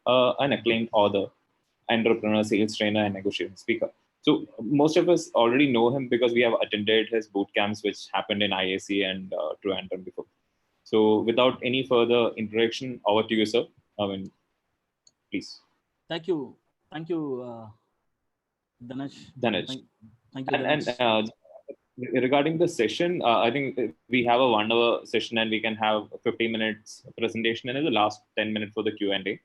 an acclaimed author, entrepreneur, sales trainer, and negotiating speaker. So most of us already know him because we have attended his boot camps, which happened in IAC and Trivandrum before. So without any further introduction, over to you, sir. Please. Thank you, Dhanesh. Dhanesh. Thank you, Dhanesh. And regarding the session, I think we have a 1 hour session and we can have 15 minutes presentation and in the last 10 minutes for the Q&A.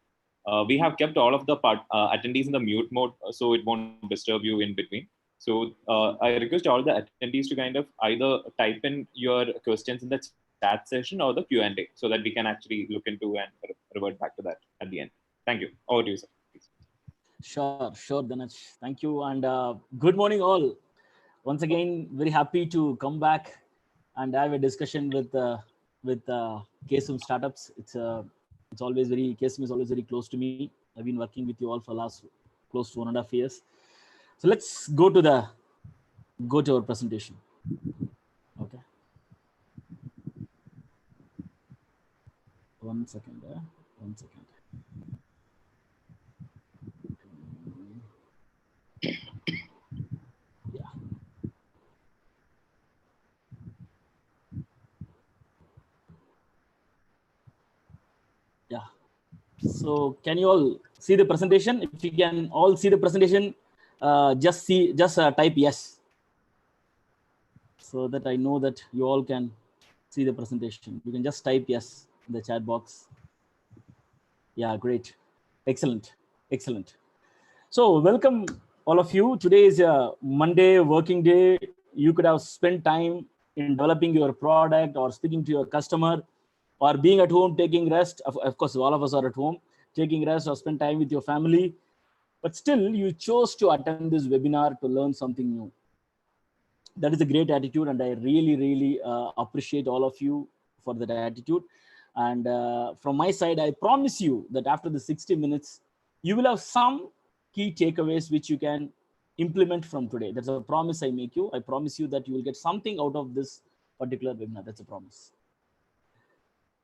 We have kept all of the attendees in the mute mode so it won't disturb you in between. So I request all the attendees to kind of either type in your questions in the chat session or the Q&A so that we can actually look into and revert back to that at the end. Thank you. Over to you, sir. Please. Sure, Dhanesh. Thank you. And good morning, all. Once again, very happy to come back and have a discussion with KSUM startups. It's always very, KSUM is always very close to me. I've been working with you all for last close to 1.5 years. So let's go to our presentation. Okay. 1 second. 1 second. Yeah. So can you all see the presentation? If you can all see the presentation, just type yes, so that I know that you all can see the presentation. You can just type yes in the chat box. Yeah, great. Excellent. So welcome all of you. Today is a Monday working day. You could have spent time in developing your product or speaking to your customer or being at home taking rest. Of course, all of us are at home taking rest or spend time with your family. But still, you chose to attend this webinar to learn something new. That is a great attitude, and I really appreciate all of you for that attitude. And from my side, I promise you that after the 60 minutes, you will have some key takeaways which you can implement from today. That's a promise I make you. I promise you that you will get something out of this particular webinar. That's a promise.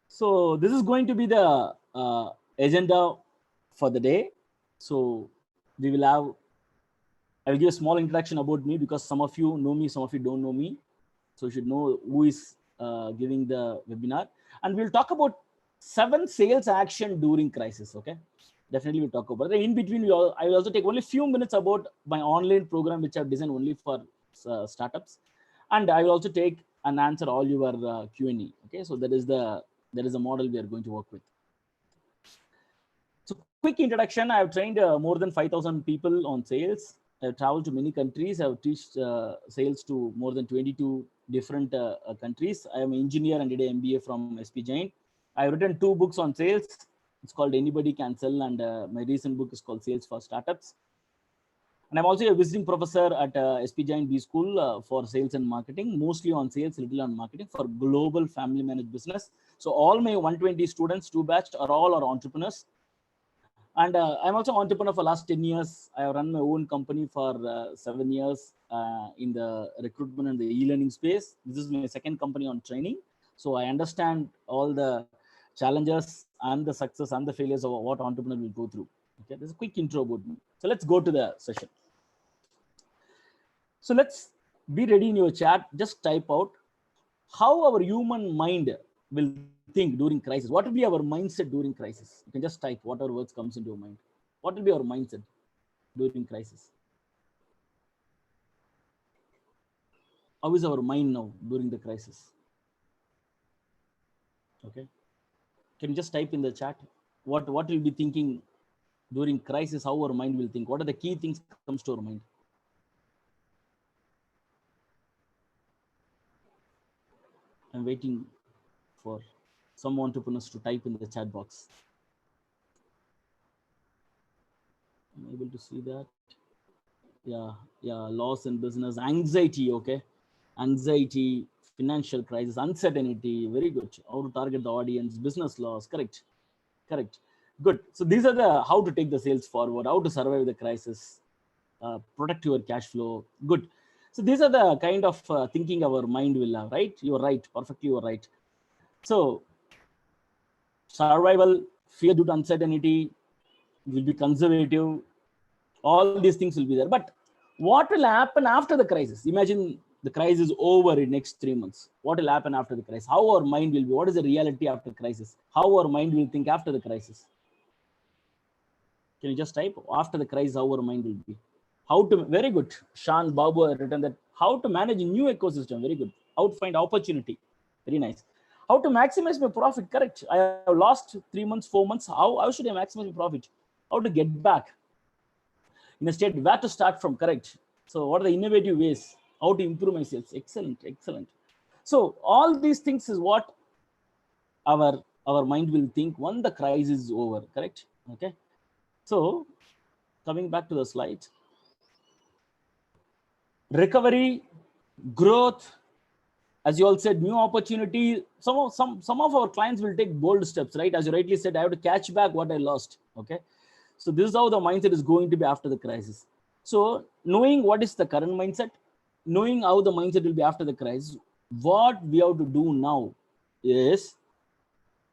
So this is going to be the agenda for the day. So we will have, I will give a small introduction about me because some of you know me, some of you don't know me. So you should know who is giving the webinar. And we'll talk about 7 sales action during crisis, okay? Definitely we'll talk about it. In between, I will also take only a few minutes about my online program, which I've designed only for startups. And I will also take and answer all your Q&A, okay? So that is the model we are going to work with. So quick introduction, I have trained more than 5,000 people on sales. I've traveled to many countries. I've taught sales to more than 22 different countries. I am an engineer and did an MBA from SP Jain. I've written 2 books on sales. It's called Anybody Can Sell, and my recent book is called Sales for Startups. And I'm also a visiting professor at SP Jain B School for sales and marketing, mostly on sales, little on marketing for global family managed business. So all my 120 students, 2 batch are all entrepreneurs. And I'm also an entrepreneur for last 10 years. I have run my own company for 7 years in the recruitment and the e-learning space. This is my second company on training. So I understand all the challenges and the success and the failures of what entrepreneur will go through. Okay, there's a quick intro about me. So let's go to the session. So let's be ready in your chat. Just type out how our human mind will think during crisis. What will be our mindset during crisis? You can just type whatever words comes into your mind. What will be our mindset during crisis? How is our mind now during the crisis? Okay. Can you just type in the chat what we'll be thinking during crisis, how our mind will think? What are the key things comes to our mind? I'm waiting for some entrepreneurs to type in the chat box. I'm able to see that. Yeah, loss in business, anxiety, okay? Anxiety, financial crisis, uncertainty, very good. How to target the audience, business loss, correct. Good. So these are the how to take the sales forward, how to survive the crisis, protect your cash flow. Good. So these are the kind of thinking our mind will have, right? You're right. Perfectly, you're right. So survival, fear due to uncertainty, We'll be conservative. All these things will be there. But what will happen after the crisis? Imagine the crisis is over in next 3 months. What will happen after the crisis? How our mind will be? What is the reality after crisis? How our mind will think after the crisis? Can you just type after the crisis, how our mind will be? How to, very good. Shan Babu had written that how to manage a new ecosystem. Very good. How to find opportunity. Very nice. How to maximize my profit. Correct. I have lost 3 months, 4 months. How should I maximize my profit? How to get back in a state, where to start from. Correct. So what are the innovative ways? How to improve my sales? Excellent. Excellent. So all these things is what our mind will think when the crisis is over. Correct. Okay. So coming back to the slide, recovery, growth, as you all said, new opportunity. Some of our clients will take bold steps, right? As you rightly said, I have to catch back what I lost. Okay. So this is how the mindset is going to be after the crisis. So knowing what is the current mindset, knowing how the mindset will be after the crisis, what we have to do now is,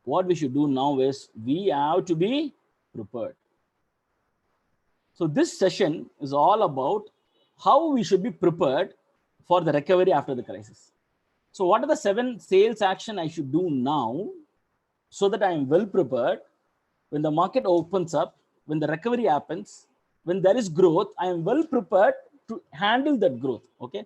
we have to be prepared. So this session is all about how we should be prepared for the recovery after the crisis. So what are the 7 sales action I should do now so that I am well prepared when the market opens up, when the recovery happens, when there is growth, I am well prepared to handle that growth. Okay.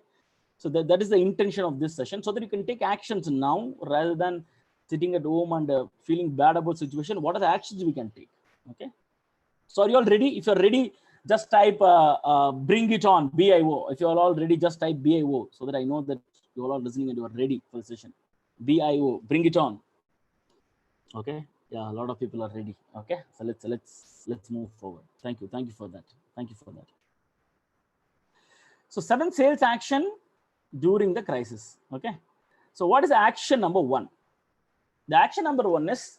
So that is the intention of this session, so that you can take actions now rather than sitting at home and feeling bad about situation. What are the actions we can take? Okay. So are you all ready? If you're ready, just type bring it on, BIO. If you're all ready, just type BIO so that I know that you're all listening and you are ready for the session. BIO, bring it on. Okay. Yeah, a lot of people are ready. Okay. So let's move forward. Thank you. Thank you for that. Thank you for that. So 7 sales action during the crisis. Okay. So what is action number 1? The action number 1 is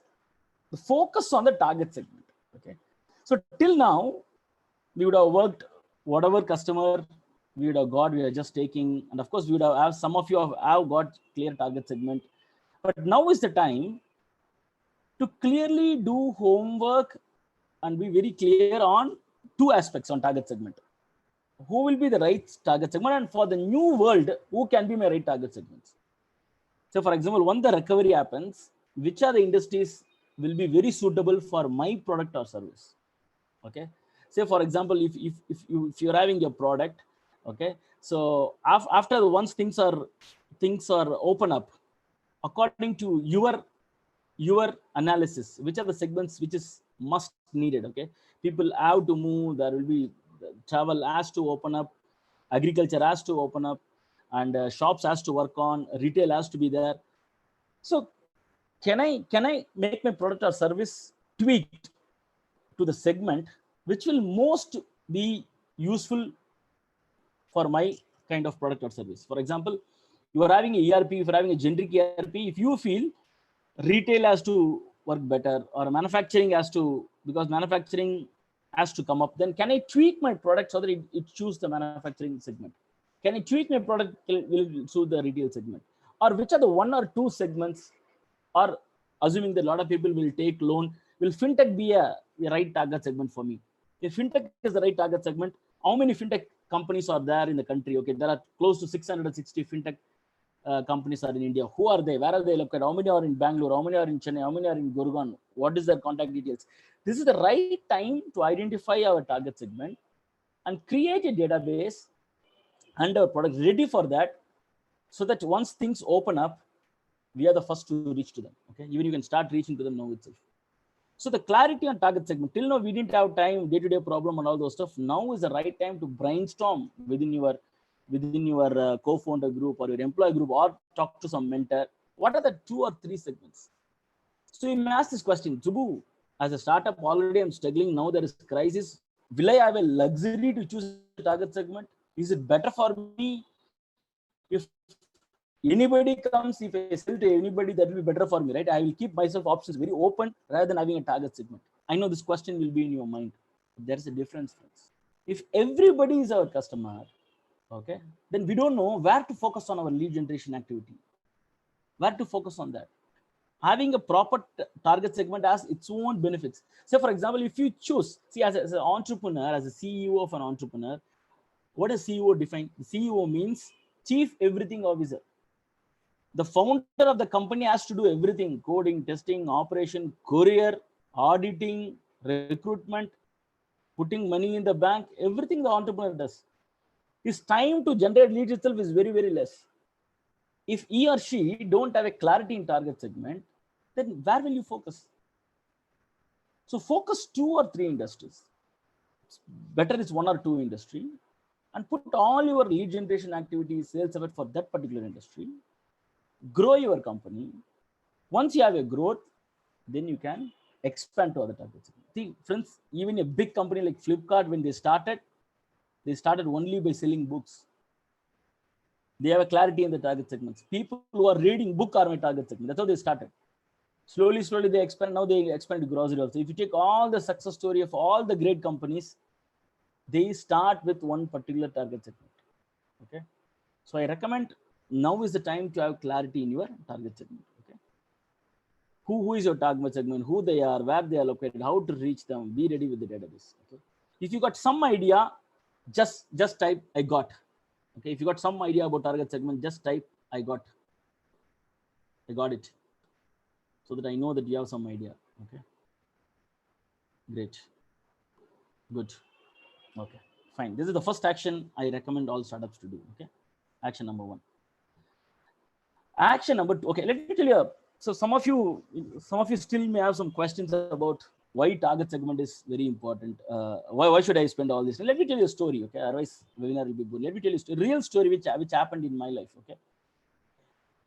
the focus on the target segment. Okay. So till now, we would have worked whatever customer we would have got, we are just taking. And of course, we would have some of you have got clear target segment. But now is the time to clearly do homework and be very clear on 2 aspects on target segment. Who will be the right target segment? And for the new world, who can be my right target segments? So for example, when the recovery happens, which are the industries will be very suitable for my product or service? Okay. Say for example, if you're having a product, okay, so after once things are open up, according to your analysis, which are the segments which is must needed? Okay, people have to move, there will be travel has to open up, agriculture has to open up, and shops has to work on, retail has to be there. So can I make my product or service tweaked to the segment which will most be useful for my kind of product or service? For example, you are having a ERP, if you're having a generic ERP, if you feel retail has to work better or manufacturing has to, because manufacturing has to come up, then can I tweak my product so that it choose the manufacturing segment? Can I tweak my product will suit the retail segment? Or which are the 1 or 2 segments? Or assuming that a lot of people will take loan, will fintech be a right target segment for me? If fintech is the right target segment, how many fintech companies are there in the country? Okay, there are close to 660 fintech companies are in India. Who are they? Where are they located? How many are in Bangalore? How many are in Chennai? How many are in Gurgaon? What is their contact details? This is the right time to identify our target segment and create a database and our product ready for that, so that once things open up, we are the first to reach to them. Okay, even you can start reaching to them now itself. So the clarity on target segment, till now we didn't have time, day-to-day problem and all those stuff. Now is the right time to brainstorm within your co-founder group or your employee group, or talk to some mentor. What are the 2 or 3 segments? So you may ask this question, Subbu, as a startup already I'm struggling, now there is crisis. Will I have a luxury to choose a target segment? Is it better for me if anybody comes, if I sell to anybody, that will be better for me, right? I will keep myself options very open rather than having a target segment. I know this question will be in your mind. There's a difference, friends. If everybody is our customer, okay, then we don't know where to focus on our lead generation activity. Where to focus on that? Having a proper target segment has its own benefits. So for example, if you choose, see, as an entrepreneur, as a CEO of an entrepreneur, what does CEO define? The CEO means Chief Everything Officer. The founder of the company has to do everything: coding, testing, operation, courier, auditing, recruitment, putting money in the bank, everything the entrepreneur does. His time to generate leads itself is very, very less. If he or she don't have a clarity in target segment, then where will you focus? So focus 2 or 3 industries. Better is 1 or 2 industry, and put all your lead generation activities, sales effort for that particular industry. Grow your company. Once you have a growth, then you can expand to other targets. See, friends, even a big company like Flipkart, when they started only by selling books. They have a clarity in the target segments. People who are reading book are my target segment. That's how they started. Slowly, slowly they expand. Now they expand to grocery also. If you take all the success story of all the great companies, they start with one particular target segment. Okay. So I recommend now is the time to have clarity in your target segment. Okay. Who is your target segment, who they are, where they are located, how to reach them, be ready with the database. Okay. If you got some idea, just type I got. Okay. If you got some idea about target segment, just type I got it, so that I know that you have some idea. Okay. Great. Good. Okay. Fine. This is the first action I recommend all startups to do. Okay. Action number 1. Action number 2. Okay. Let me tell you. So some of you still may have some questions about why target segment is very important. Why should I spend all this? Let me tell you a story. Okay. Otherwise, webinar will be good. Let me tell you a real story which happened in my life. Okay.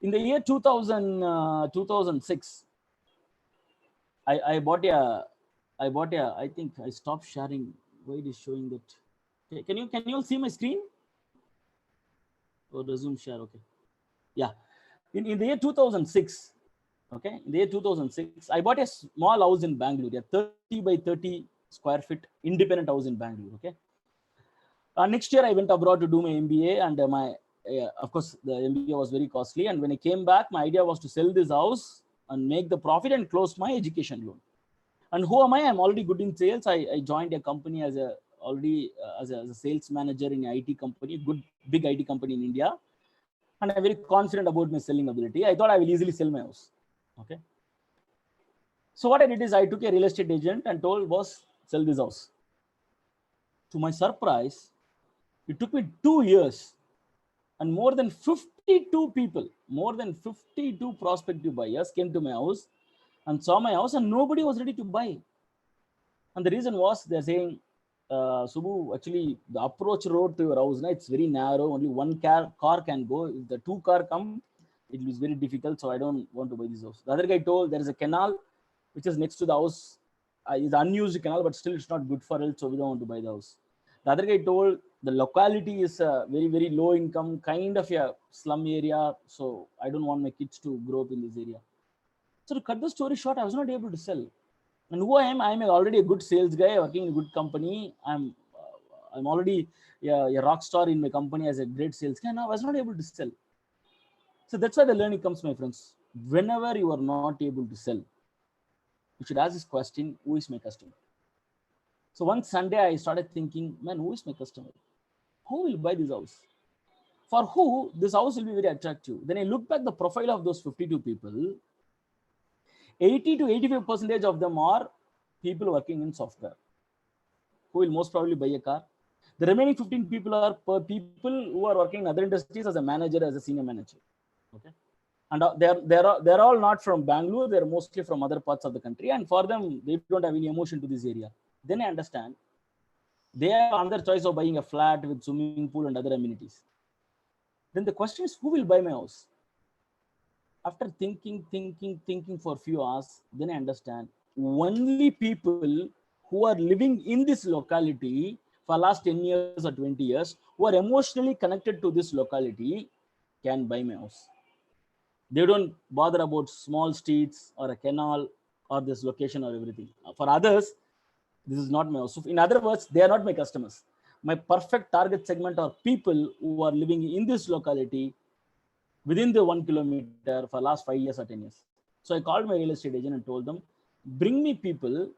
In the year 2006, I bought a, I think I stopped sharing. Why it is showing that? Okay, can you all see my screen? Or resume share? Okay. Yeah. In the year 2006, okay, in the year 2006, I bought a small house in Bangalore, a 30 by 30 square feet independent house in Bangalore. Okay. Next year, I went abroad to do my MBA, and of course, the MBA was very costly. And when I came back, my idea was to sell this house and make the profit and close my education loan. And who am I? I'm already good in sales. I joined a company as a sales manager in an IT company, big IT company in India. And I'm very confident about my selling ability. I thought I will easily sell my house. Okay. So what I did is I took a real estate agent and told boss, sell this house. To my surprise, it took me 2 years, and more than 52 prospective buyers came to my house and saw my house, and nobody was ready to buy. And the reason was they're saying, Subbu, actually the approach road to your house, it's very narrow. Only one car can go. If the 2 car come, it is very difficult. So I don't want to buy this house. The other guy told there is a canal which is next to the house. It's unused canal, but still it's not good for health. So we don't want to buy the house. The other guy told the locality is a very, very low income, kind of a slum area. So I don't want my kids to grow up in this area. So to cut the story short, I was not able to sell. And who I am already a good sales guy working in a good company. I'm already a rock star in my company as a great sales guy. Now I was not able to sell. So that's why the learning comes, my friends. Whenever you are not able to sell, you should ask this question: who is my customer? So one Sunday I started thinking, man, who is my customer? Who will buy this house? For who this house will be very attractive? Then I look back the profile of those 52 people. 80 to 85% of them are people working in software, who will most probably buy a car. The remaining 15 people are people who are working in other industries as a manager, as a senior manager. Okay. And they're all not from Bangalore. They're mostly from other parts of the country. And for them, they don't have any emotion to this area. Then I understand they have another choice of buying a flat with swimming pool and other amenities. Then the question is, who will buy my house? After thinking for a few hours, then I understand only people who are living in this locality for last 10 years or 20 years, who are emotionally connected to this locality, can buy my house. They don't bother about small streets or a canal or this location or everything. For others, this is not my house. So in other words, they are not my customers. My perfect target segment are people who are living in this locality within the 1 kilometer for last 5 years or 10 years. So I called my real estate agent and told them, bring me people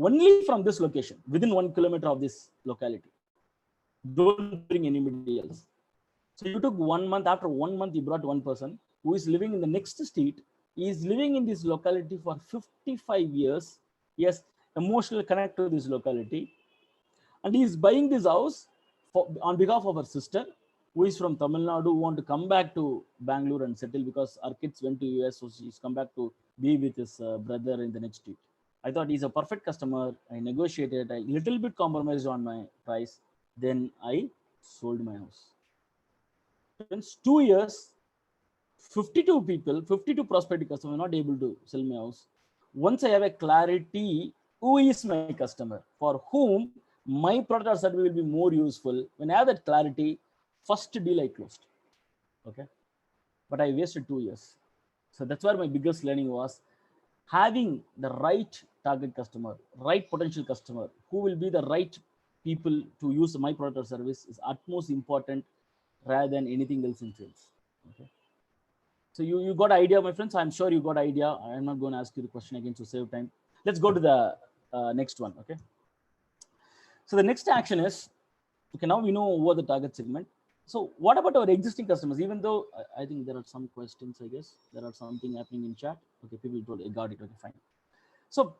only from this location, within 1 kilometer of this locality. Don't bring anybody else. So you took 1 month. After 1 month, you brought one person who is living in the next street. He is living in this locality for 55 years. He has emotional connect to this locality. And he is buying this house on behalf of her sister, who is from Tamil Nadu, who want to come back to Bangalore and settle because our kids went to US, so she's come back to be with his brother in the next street. I thought he's a perfect customer. I negotiated, I little bit compromised on my price. Then I sold my house. Since 2 years, 52 people, 52 prospective customers not able to sell my house. Once I have a clarity, who is my customer, for whom my product or service will be more useful. When I have that clarity, first deal I closed. Okay. But I wasted 2 years. So that's where my biggest learning was having the right target customer, right potential customer, who will be the right people to use my product or service is utmost important rather than anything else in sales. Okay. So you got idea, my friends. I'm sure you got idea. I'm not going to ask you the question again to save time. Let's go to the next one. Okay. So the next action is, okay, now we know what the target segment. So what about our existing customers? Even though I think there are some questions, I guess there are something happening in chat. Okay, people told, I got it. Okay, fine. So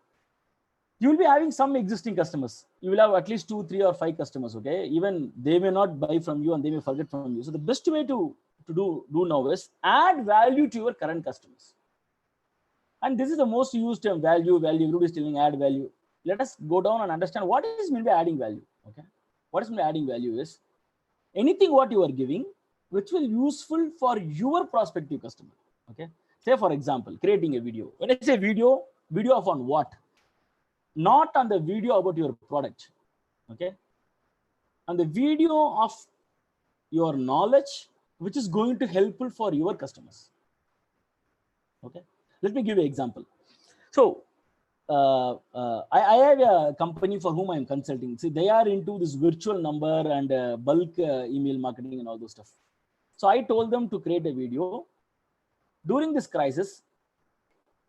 you will be having some existing customers. You will have at least 2, 3, or 5 customers. Okay, even they may not buy from you and they may forget from you. So the best way to do now is add value to your current customers. And this is the most used term, value. Everybody is telling add value. Let us go down and understand what is meant by adding value. Okay, what is meant by adding value is anything what you are giving which will useful for your prospective customer. Okay, say for example, creating a video. When I say video of on what? Not on the video about your product. Okay, on the video of your knowledge, which is going to helpful for your customers. Okay, let me give you an example. So I have a company for whom I'm consulting. See, they are into this virtual number and bulk email marketing and all those stuff. So I told them to create a video during this crisis,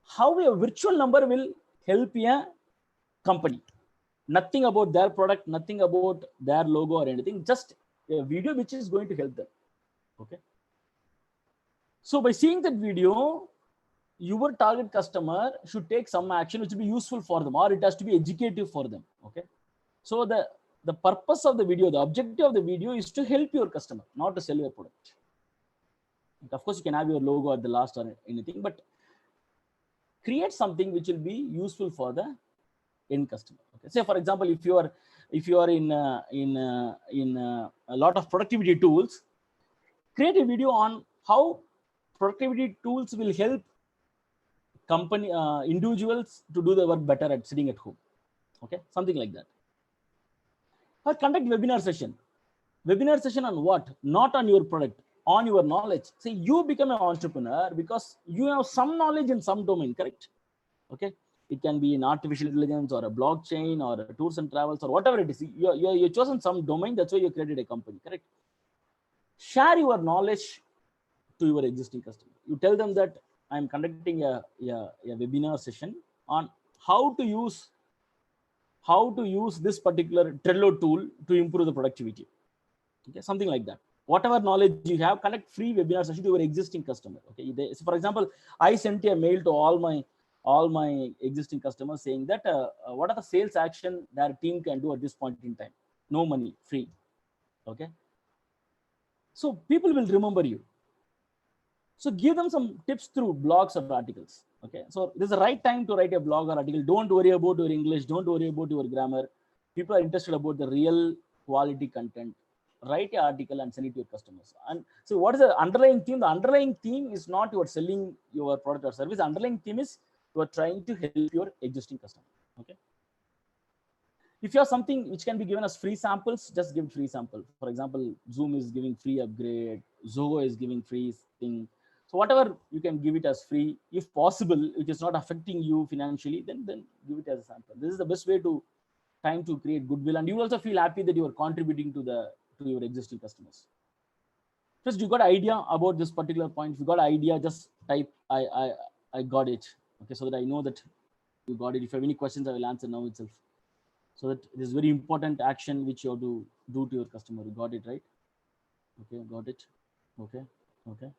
how a virtual number will help a company. Nothing about their product, nothing about their logo or anything, just a video which is going to help them. Okay. So by seeing that video, your target customer should take some action which will be useful for them, or it has to be educative for them. Okay. So the purpose of the video, the objective of the video is to help your customer, not to sell your product. Of course, you can have your logo at the last or anything, but create something which will be useful for the end customer. Okay. Say for example, if you are in a lot of productivity tools, create a video on how productivity tools will help company individuals to do the work better at sitting at home. Okay, something like that. Or conduct webinar session. Webinar session on what? Not on your product, on your knowledge. See, you become an entrepreneur because you have some knowledge in some domain, correct? Okay, it can be in artificial intelligence or a blockchain or a tours and travels or whatever it is. You're chosen some domain. That's why you created a company, correct? Share your knowledge to your existing customer. You tell them that I'm conducting a webinar session on how to use this particular Trello tool to improve the productivity. Okay, something like that. Whatever knowledge you have, conduct free webinar session to your existing customer. Okay, so for example, I sent a mail to all my existing customers saying that what are the sales action their team can do at this point in time? No money, free. Okay, so people will remember you. So give them some tips through blogs or articles. Okay, so this is the right time to write a blog or article. Don't worry about your English. Don't worry about your grammar. People are interested about the real quality content. Write an article and send it to your customers. And so what is the underlying theme? The underlying theme is not you are selling your product or service. The underlying theme is you are trying to help your existing customer. Okay. If you have something which can be given as free samples, just give free sample. For example, Zoom is giving free upgrade. Zoho is giving free thing. So whatever you can give it as free, if possible, it is not affecting you financially, then give it as a sample. This is the best way to create goodwill, and you will also feel happy that you are contributing to your existing customers. First, you got an idea about this particular point. If you got an idea, just type I got it. Okay, so that I know that you got it. If you have any questions, I will answer now itself. So that it is very important action which you have to do to your customer. You got it, right? Okay, got it. Okay, okay,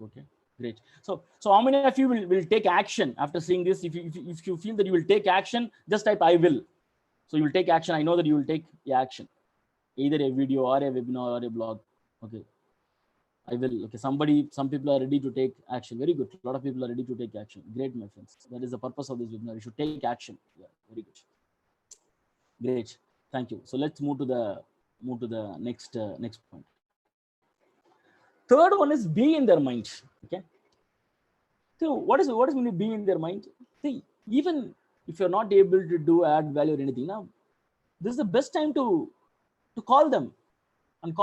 okay, great. So how many of you will take action after seeing this? If you feel that you will take action, just type I will. So you will take action. I know that you will take the action, either a video or a webinar or a blog. Okay, I will. Okay, some people are ready to take action. Very good. A lot of people are ready to take action. Great, my friends. That is the purpose of this webinar. You should take action. Yeah, very good. Great. Thank you. So let's move to the next point. Third one is be in their mind. Okay. So what is mean to be in their mind? See, even if you're not able to do add value or anything, now this is the best time to call them and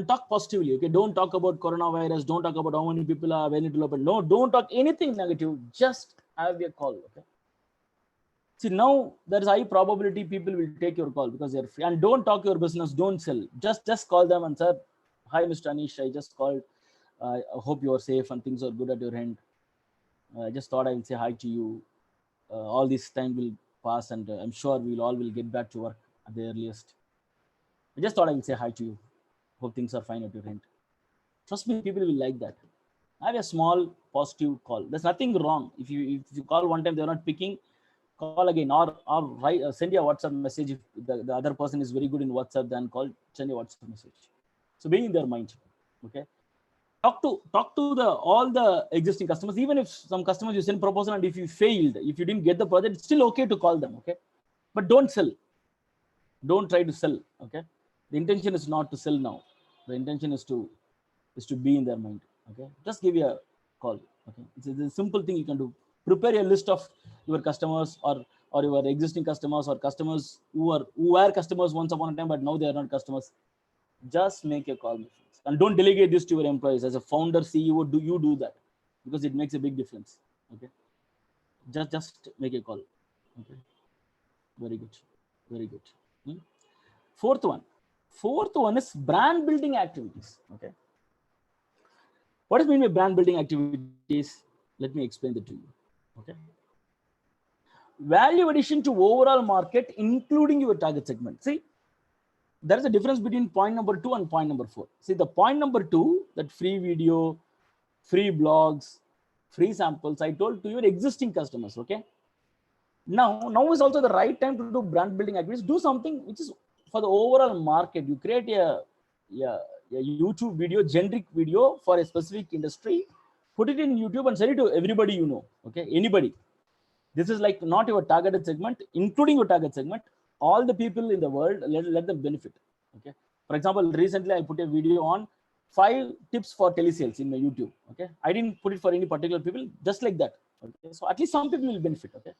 talk positively. Okay, don't talk about coronavirus. Don't talk about how many people are very little open. No, don't talk anything negative. Just have a call. Okay. See, now there is high probability people will take your call because they're free. And don't talk your business. Don't sell. Just call them and say, "Hi, Mr. Anish. I just called. I hope you are safe and things are good at your end. I just thought I will say hi to you. All this time will pass, and I'm sure we'll all will get back to work at the earliest. I just thought I will say hi to you. Hope things are fine at your end." Trust me, people will like that. Have a small positive call. There's nothing wrong. If you call one time they're not picking, call again, or write, send you a WhatsApp message. If the other person is very good in WhatsApp, then send a WhatsApp message. So be in their mind. Okay. Talk to all the existing customers. Even if some customers you send proposal and if you failed, if you didn't get the project, it's still okay to call them. Okay. But don't sell. Don't try to sell. Okay. The intention is not to sell now. The intention is to be in their mind. Okay, just give you a call. Okay, it's a simple thing you can do. Prepare a list of your customers or your existing customers or customers who were customers once upon a time but now they are not customers. Just make a call, and don't delegate this to your employees. As a founder, CEO, do that because it makes a big difference. Okay, just make a call. Okay, very good, very good. Fourth one is brand building activities. Okay. What does mean by brand building activities? Let me explain that to you. Okay. Value addition to overall market, including your target segment. See, there is a difference between point number 2 and point number 4. See, the point number 2, that free video, free blogs, free samples, I told to your existing customers. Okay. Now is also the right time to do brand building activities. Do something which is for the overall market. You create a YouTube video, generic video for a specific industry, put it in YouTube and sell it to everybody you know. Okay, anybody. This is like not your targeted segment, including your target segment. All the people in the world, let them benefit. Okay. For example, recently I put a video on 5 tips for telesales in my YouTube. Okay, I didn't put it for any particular people, just like that. Okay, so at least some people will benefit. Okay,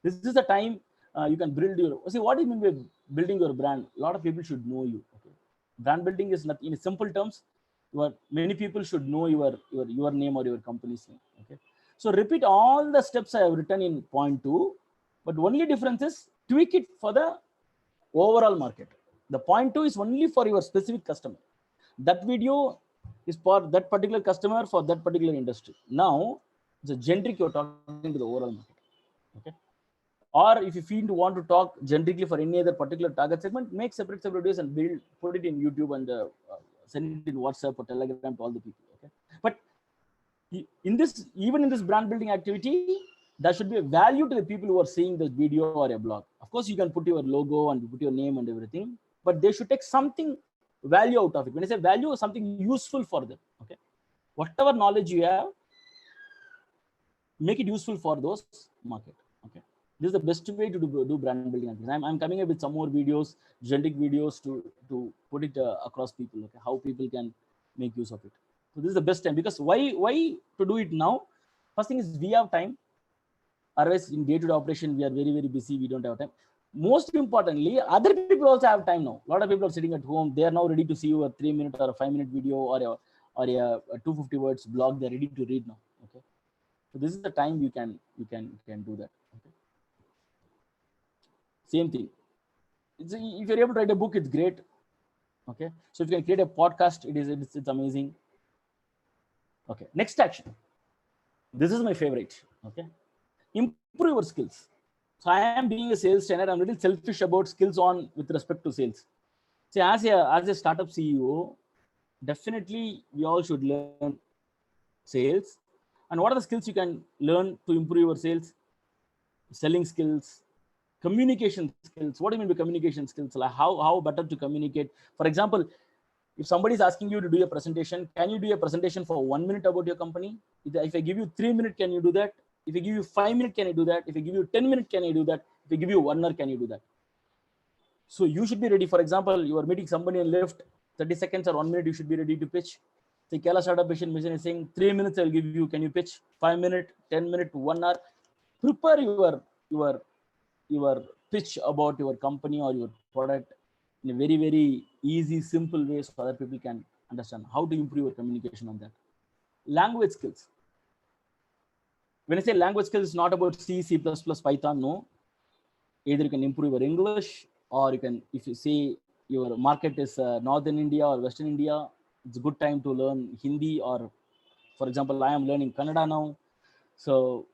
this is the time you can build your. See, what do you mean by building your brand? A lot of people should know you. Okay, brand building is not in simple terms. Many people should know your name or your company's name. Okay, so repeat all the steps I have written in point 2, but only difference is tweak it for the overall market. The point 2 is only for your specific customer. That video is for that particular customer for that particular industry. Now it's a generic, you're talking to the overall market. Okay. Or if you feel to want to talk generically for any other particular target segment, make separate videos and put it in YouTube and send it in WhatsApp or Telegram to all the people. Okay. But even in this brand building activity, there should be a value to the people who are seeing this video or a blog. Of course, you can put your logo and put your name and everything, but they should take something value out of it. When I say value, something useful for them. Okay. Whatever knowledge you have, make it useful for those market. Okay. This is the best way to do brand building. I'm coming up with some more videos, generic videos to put it across people. Okay, how people can make use of it. So this is the best time, because why to do it now? First thing is we have time. Otherwise, in day-to-day operation, we are very, very busy. We don't have time. Most importantly, other people also have time now. A lot of people are sitting at home. They are now ready to see you a 3-minute or a 5-minute video or a 250 words blog. They're ready to read now. Okay. So this is the time you can do that. Okay. Same thing. If you're able to write a book, it's great. Okay. So if you can create a podcast, it's amazing. Okay. Next action. This is my favorite. Okay, improve your skills. So I am being a sales trainer. I'm a little selfish about skills on with respect to sales. See, as a startup CEO, definitely we all should learn sales. And what are the skills you can learn to improve your sales? Selling skills, communication skills. What do you mean by communication skills? Like how better to communicate? For example, if somebody is asking you to do a presentation, can you do a presentation for 1 minute about your company? If I give you 3 minutes, can you do that? If I give you 5 minutes, can you do that? If I give you 10 minutes, can you do that? If I give you 1 hour, can you do that? So you should be ready. For example, you are meeting somebody in lift, 30 seconds or 1 minute, you should be ready to pitch. The Kerala Startup Mission is saying 3 minutes I will give you. Can you pitch? 5 minutes, 10 minutes, 1 hour. Prepare your pitch about your company or your product in a very, very easy, simple way so other people can understand how to improve your communication on that. Language skills. When I say language skills, it's not about C, C++, Python. No. Either you can improve your English, or you can, if you say your market is Northern India or Western India, it's a good time to learn Hindi, or for example, I am learning Kannada now. So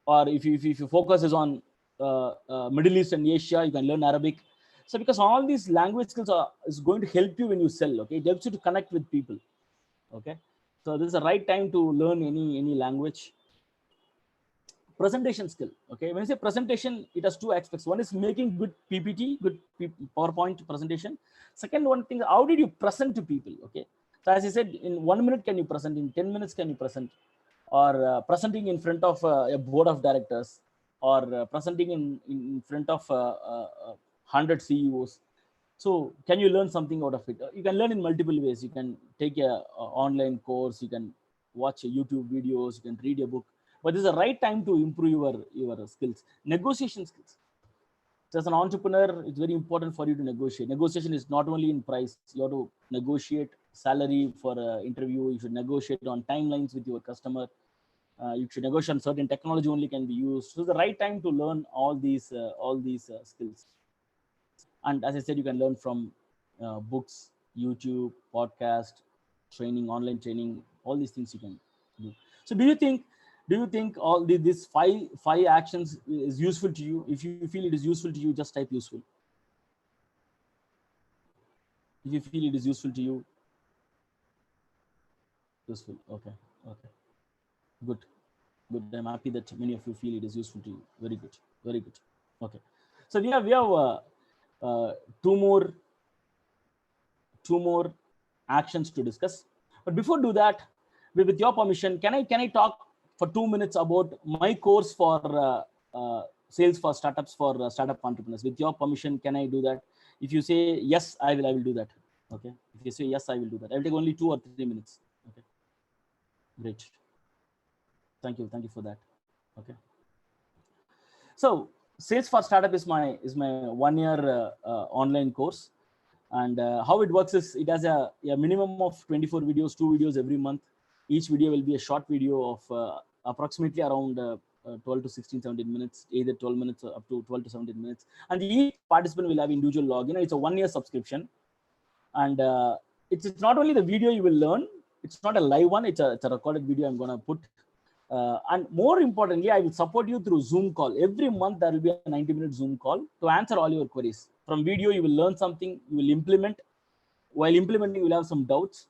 or if you focus is on Middle East and Asia, you can learn Arabic. So because all these language skills is going to help you when you sell. Okay, it helps you to connect with people. Okay, so this is the right time to learn any language. Presentation skill. Okay, when I say presentation, it has two aspects. One is making good PPT, good PowerPoint presentation. Second one thing, how did you present to people? Okay, so as I said, in 1 minute can you present, in 10 minutes can you present, or presenting in front of a board of directors, or presenting in front of 100 CEOs. So can you learn something out of it? You can learn in multiple ways. You can take a online course, you can watch YouTube videos, you can read a book. But this is the right time to improve your skills. Negotiation skills. So as an entrepreneur, it's very important for you to negotiate. Negotiation is not only in price. You have to negotiate salary for an interview. You should negotiate on timelines with your customer. You should negotiate on certain technology only can be used. So it's the right time to learn all these skills. And as I said, you can learn from books, YouTube, podcast, training, online training, all these things you can do. So do you think all these five actions is useful to you? If you feel it is useful to you, just type useful. If you feel it is useful to you, useful. Okay. Okay. Good. Good. I'm happy that many of you feel it is useful to you. Very good. Very good. Okay. So we have uh, two more two more actions to discuss. But before do that, with your permission, can I talk for 2 minutes about my course for sales for startups, for startup entrepreneurs? With your permission, can I do that? If you say yes, I will do that. Okay. If you say yes, I will do that. I will take only 2 or 3 minutes. Okay. Great. Thank you for that. Okay. So sales for startup is my 1 year online course. And how it works is it has a minimum of 24 videos, 2 videos every month. Each video will be a short video of approximately around 12 to 16, 17 minutes, either 12 minutes up to 12 to 17 minutes. And each participant will have individual login. It's a 1 year subscription. And it's not only the video you will learn, it's not a live one, it's a recorded video I'm going to put. And more importantly, I will support you through Zoom call. Every month, there will be a 90-minute Zoom call to answer all your queries. From video, you will learn something, you will implement. While implementing, you will have some doubts.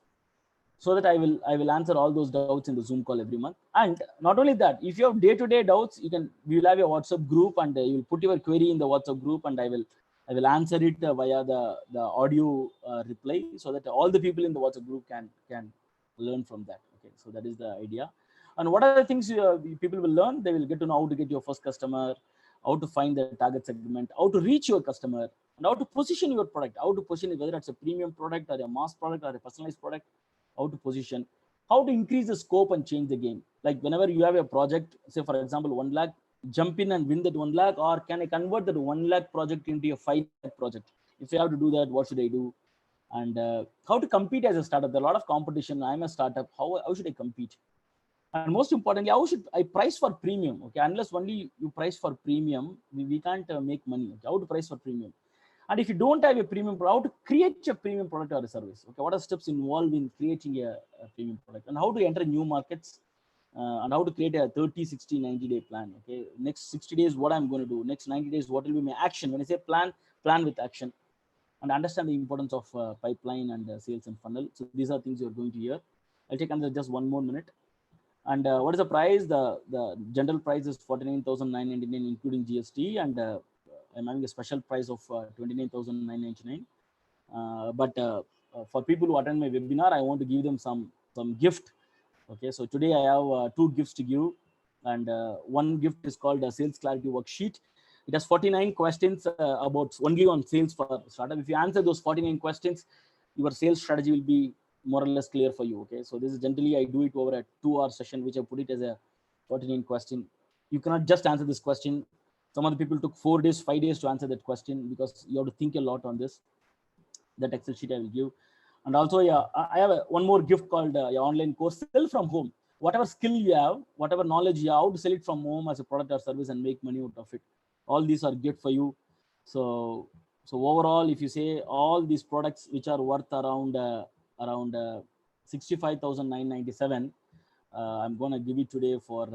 So that I will answer all those doubts in the Zoom call every month. And not only that, if you have day-to-day doubts, we will have a WhatsApp group, and you will put your query in the WhatsApp group, and I will answer it via the audio reply, so that all the people in the WhatsApp group can learn from that. Okay, so that is the idea. And what are the things people will learn? They will get to know how to get your first customer, how to find the target segment, how to reach your customer, and how to position your product, how to position it, whether it's a premium product or a mass product or a personalized product, how to position, how to increase the scope and change the game. Like whenever you have a project, say for example, 1 lakh, jump in and win that 1 lakh, or can I convert that 1 lakh project into a 5 lakh project? If I have to do that, what should I do? And how to compete as a startup? There are a lot of competition. I'm a startup. How should I compete? And most importantly, how should I price for premium? Okay, unless only you price for premium, we can't make money. Okay? How to price for premium? And if you don't have a premium product, how to create a premium product or a service? Okay, what are steps involved in creating a premium product? And how to enter new markets? and how to create a 30, 60, 90-day plan. Okay, next 60 days, what I'm going to do. Next 90 days, what will be my action? When I say plan, plan with action, and understand the importance of pipeline and sales and funnel. So these are things you're going to hear. I'll take another just 1 more minute. And what is the price? The general price is 49,999 including GST, and I'm having a special price of 29,999. But for people who attend my webinar, I want to give them some gift. Okay, so today I have 2 gifts to give, and one gift is called a sales clarity worksheet. It has 49 questions about only on sales for startup. If you answer those 49 questions, your sales strategy will be more or less clear for you. Okay, so this is generally I do it over a 2-hour session, which I put it as a 49 question. You cannot just answer this question. Some of the people took 4 days, 5 days to answer that question, because you have to think a lot on this. That Excel sheet I will give. And also, yeah, I have one more gift called your online course, Sell from Home. Whatever skill you have, whatever knowledge you have, how to sell it from home as a product or service and make money out of it. All these are gift for you. So overall, if you say all these products which are worth around 65,997, I'm gonna give it today for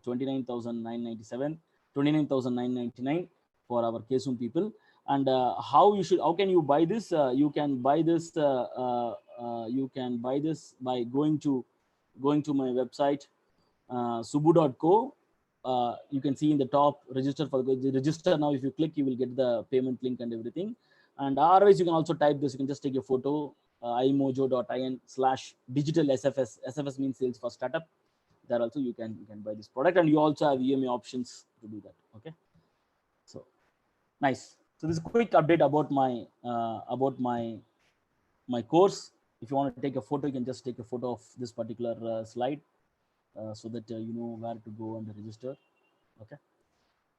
29,997, 29,999 for our KSUM people. And how can you buy this? You can buy this by going to my website, subu.co. You can see in the top, register now. If you click, you will get the payment link and everything. And otherwise, you can also type this. You can just take a photo, imojo.in/digital SFS. SFS means sales for startup. There also you can buy this product, and you also have EMA options to do that. Okay, so nice. So this is a quick update about my course. If you want to take a photo, you can just take a photo of this particular slide, so that you know where to go and register. Okay,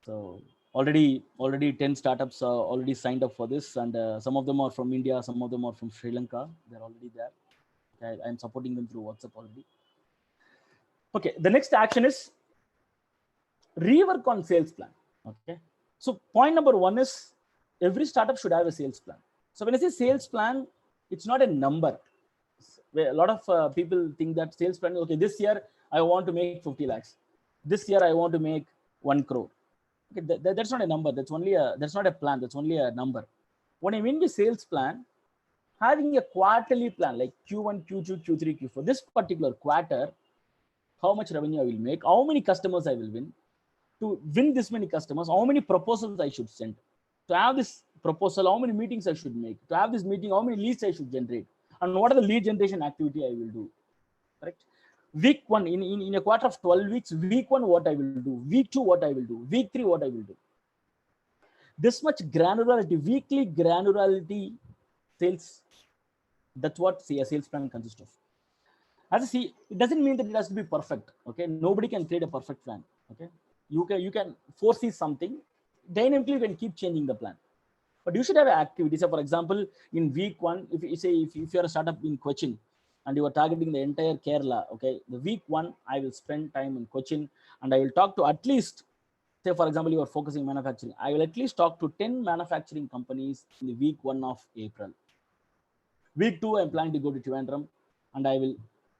so already 10 startups are already signed up for this, and some of them are from India, some of them are from Sri Lanka. They're already there. Okay, I'm supporting them through WhatsApp already. Okay, the next action is rework on sales plan. Okay, so point number 1 is every startup should have a sales plan. So when I say sales plan, it's not a number. A lot of people think that sales plan, okay, this year I want to make 50 lakhs. This year I want to make 1 crore. Okay, that's not a number. That's not a plan. That's only a number. When I mean the sales plan, having a quarterly plan like Q1, Q2, Q3, Q4, this particular quarter, how much revenue I will make, how many customers I will win. To win this many customers, how many proposals I should send. To have this proposal, how many meetings I should make. To have this meeting, how many leads I should generate. And what are the lead generation activity I will do. Correct? Week 1, in a quarter of 12 weeks, week 1, what I will do. Week 2, what I will do. Week 3, what I will do. This much granularity, weekly granularity sales, that's what a sales plan consists of. As I see, it doesn't mean that it has to be perfect. Okay, nobody can create a perfect plan. Okay, you can foresee something, dynamically you can keep changing the plan, but you should have activities. So for example, in week 1, if you're a startup in Cochin and you are targeting the entire Kerala, okay, the week 1 I will spend time in Cochin, and I will talk to at least, say for example, you are focusing manufacturing, I will at least talk to 10 manufacturing companies in the week 1 of April. Week 2, I'm planning to go to Trivandrum and I will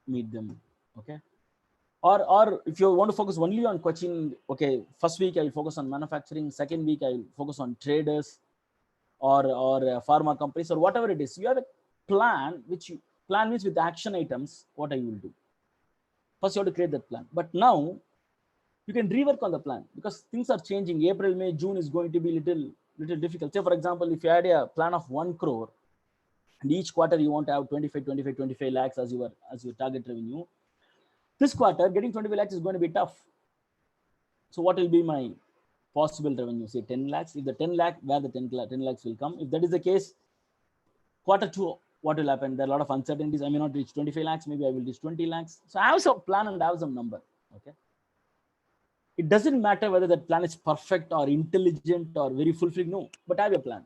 meet them. Okay, or if you want to focus only on Cochin, okay, first week I will focus on manufacturing, second week I will focus on traders or pharma companies or whatever it is. You have a plan, plan means with action items, what I will do. First you have to create that plan, but now you can rework on the plan because things are changing. April, May, June is going to be little difficult. Say for example, if you had a plan of 1 crore and each quarter you want to have 25 lakhs as your target revenue, this quarter getting 25 lakhs is going to be tough. So what will be my possible revenue? Say 10 lakhs. If the 10 lakh, where the 10 lakhs will come? If that is the case, quarter 2, what will happen? There are a lot of uncertainties. I may not reach 25 lakhs. Maybe I will reach 20 lakhs. So I have some plan and I have some number. Okay. It doesn't matter whether that plan is perfect or intelligent or very fulfilling. No, but I have a plan.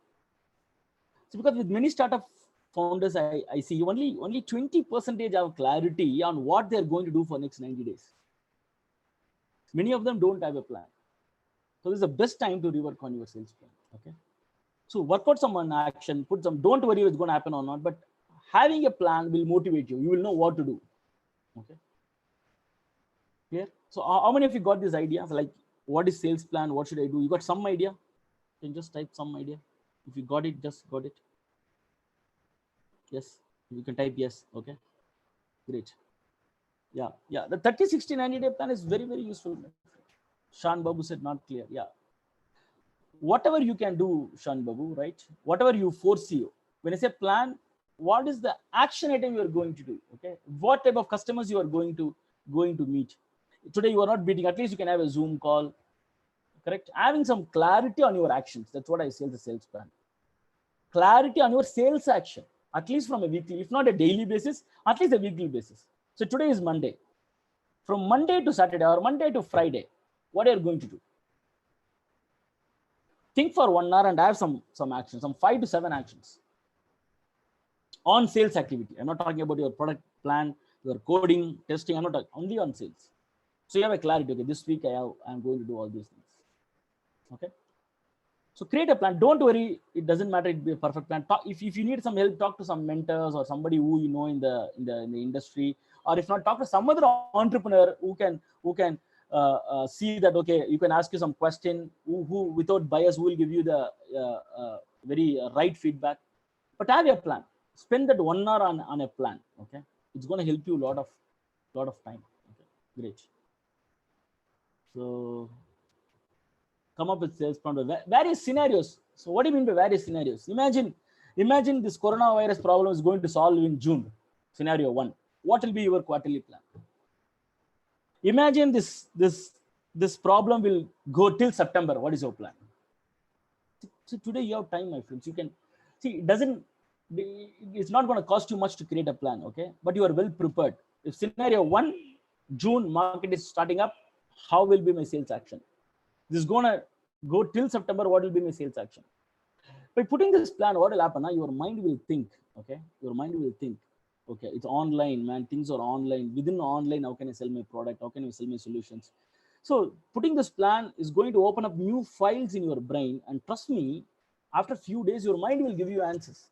So because with many startup founders, I see only 20% have clarity on what they're going to do for next 90 days. Many of them don't have a plan. So this is the best time to rework on your sales plan. Okay. So work out some action, don't worry if it's going to happen or not, but having a plan will motivate you. You will know what to do. Okay. Clear? So how many of you got this idea? So like, what is sales plan? What should I do? You got some idea? You can just type some idea. If you got it, just got it. Yes. You can type yes. Okay. Great. Yeah. Yeah. The 30, 60, 90-day plan is very, very useful. Shan Babu said not clear. Yeah. Whatever you can do, Shan Babu, right? Whatever you foresee. When I say plan, what is the action item you are going to do? Okay. What type of customers you are going to meet? Today you are not meeting. At least you can have a Zoom call. Correct. Having some clarity on your actions. That's what I say the sales plan. Clarity on your sales action, at least from a weekly, if not a daily basis, at least a weekly basis. So today is Monday. From Monday to Saturday or Monday to Friday, what are you going to do? Think for 1 hour and have some actions, some 5 to 7 actions on sales activity. I'm not talking about your product plan, your coding, testing. I'm not talking only on sales. So you have a clarity. Okay, this week I'm going to do all these things. Okay. So create a plan. Don't worry. It doesn't matter. It be a perfect plan. If you need some help, talk to some mentors or somebody who you know in the industry, or if not, talk to some other entrepreneur who can see that. Okay, you can ask you some question who without bias, who will give you the very right feedback. But have a plan. Spend that 1 hour on a plan. Okay, it's going to help you a lot of time. Okay, great. So come up with sales plan, various scenarios. So what do you mean by various scenarios? Imagine this coronavirus problem is going to solve in June. Scenario 1. What will be your quarterly plan? Imagine this problem will go till September. What is your plan? So today you have time, my friends. You can see it's not going to cost you much to create a plan, okay? But you are well prepared. If scenario 1, June market is starting up, how will be my sales action? This is gonna go till September. What will be my sales action? By putting this plan, what will happen? Your mind will think. Okay, your mind will think. Okay, it's online, man. Things are online. Within online, how can I sell my product? How can I sell my solutions? So putting this plan is going to open up new files in your brain, and trust me, after a few days, your mind will give you answers.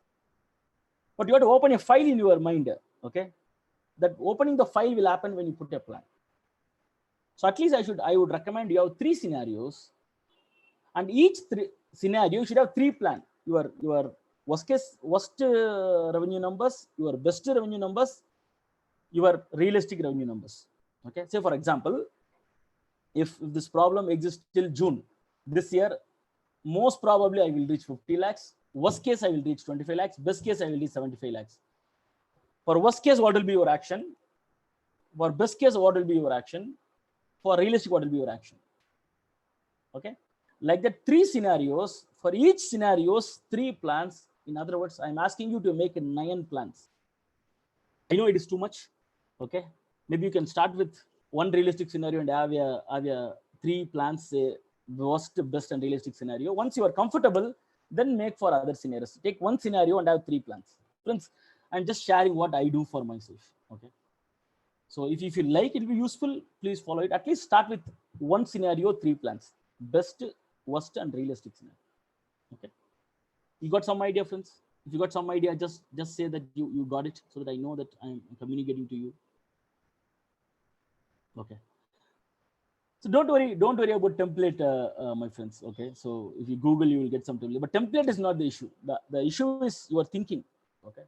But you have to open a file in your mind. Okay, that opening the file will happen when you put a plan. So at least I would recommend you have 3 scenarios, and each scenario you should have 3 plans. Your worst revenue numbers, your best revenue numbers, your realistic revenue numbers. Okay. Say for example, if this problem exists till June this year, most probably I will reach 50 lakhs. Worst case I will reach 25 lakhs. Best case I will reach 75 lakhs. For worst case, what will be your action? For best case, what will be your action? For realistic, what will be your action? Okay, like the 3 scenarios. For each scenarios, 3 plans. In other words, I'm asking you to make 9 plans. I know it is too much. Okay, maybe you can start with 1 realistic scenario and have a 3 plans, say worst, best, and realistic scenario. Once you are comfortable, then make for other scenarios. Take 1 scenario and have 3 plans. Friends, I'm just sharing what I do for myself. Okay. So if you like it will be useful, please follow it. At least start with 1 scenario, 3 plans. Best, worst, and realistic scenario. Okay. You got some idea, friends? If you got some idea, just say that you got it, so that I know that I'm communicating to you. Okay. So don't worry about template, my friends. Okay. So if you Google, you will get some template. But template is not the issue. The issue is your thinking. Okay.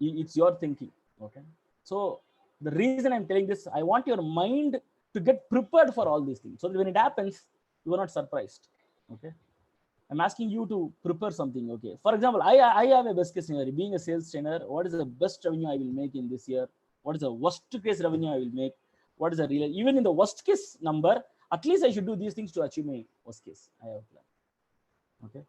It's your thinking. Okay. So the reason I'm telling this, I want your mind to get prepared for all these things, so that when it happens, you are not surprised. Okay. I'm asking you to prepare something. Okay. For example, I have a best case scenario. Being a sales trainer, what is the best revenue I will make in this year? What is the worst case revenue I will make? What is the real? Even in the worst case number, at least I should do these things to achieve my worst case. I have a plan. Okay.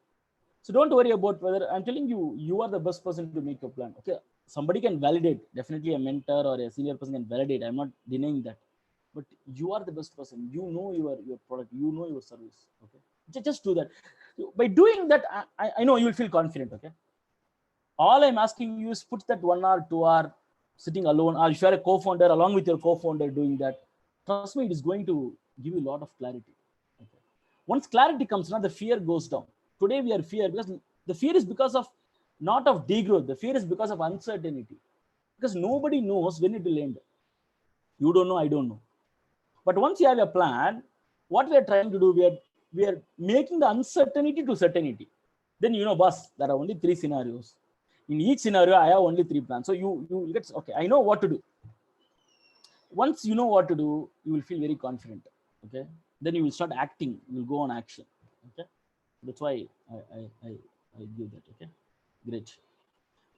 So don't worry about whether I'm telling you, you are the best person to make your plan. Okay. Somebody can validate. Definitely a mentor or a senior person can validate. I'm not denying that. But you are the best person. You know your product. You know your service. Okay. Just do that. By doing that, I know you will feel confident. Okay. All I'm asking you is put that 1 hour, 2 hour sitting alone, or if you are a co-founder, along with your co-founder doing that. Trust me, it is going to give you a lot of clarity. Okay. Once clarity comes, now the fear goes down. Today we are fear because the fear is because of not of degrowth. The fear is because of uncertainty. Because nobody knows when it will end. You don't know, I don't know. But once you have a plan, what we are trying to do, we are making the uncertainty to certainty. Then boss, there are only 3 scenarios. In each scenario, I have only 3 plans. So you get, okay, I know what to do. Once you know what to do, you will feel very confident. Okay, then you will start acting. You will go on action. Okay, that's why I give that. Okay, great.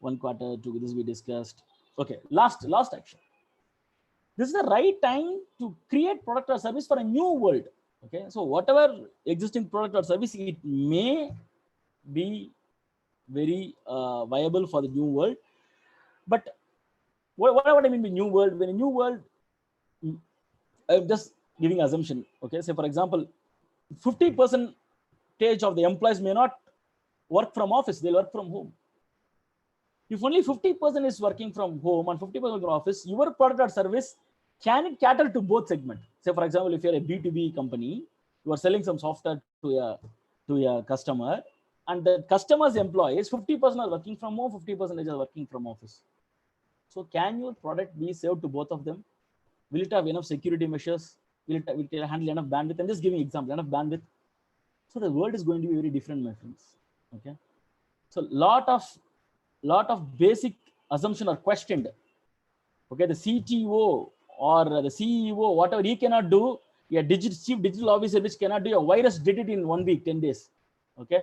1 quarter, 2, this we discussed. Okay, last action. This is the right time to create product or service for a new world. Okay, so whatever existing product or service, it may be very viable for the new world. But what I mean by new world? When a new world, I'm just giving assumption. Okay, so for example, 50% of the employees may not work from office; they'll work from home. If only 50% is working from home and 50% from office, your product or service, can it cater to both segments? Say, for example, if you're a B2B company, you are selling some software to a customer, and the customer's employees, 50% are working from home, 50% are working from office. So can your product be served to both of them? Will it have enough security measures? Will it handle enough bandwidth? I'm just giving example, enough bandwidth. So the world is going to be very different, my friends. Okay. So lot of basic assumptions are questioned. Okay, the CTO or the CEO, whatever, he cannot do. A chief digital officer which cannot do, a virus did it in 1 week, 10 days. Okay,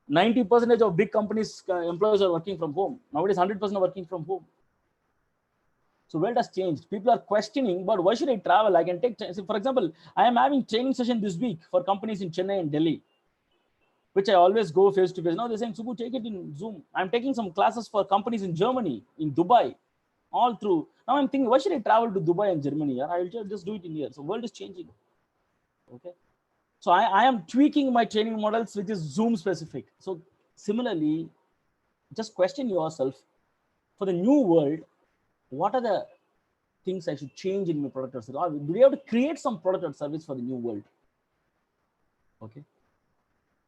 90% of big companies employees are working from home. Nowadays 100% are working from home. So world has changed. People are questioning, but why should I travel? I can take, for example, I am having training session this week for companies in Chennai and Delhi, which I always go face to face. Now they're saying, Subbu, take it in Zoom. I'm taking some classes for companies in Germany, in Dubai, all through. Now I'm thinking, why should I travel to Dubai and Germany? I will just do it in here. So world is changing. Okay. So I am tweaking my training models, which is Zoom specific. So similarly, just question yourself, for the new world, what are the things I should change in my product or service? Or do we have to create some product or service for the new world? Okay.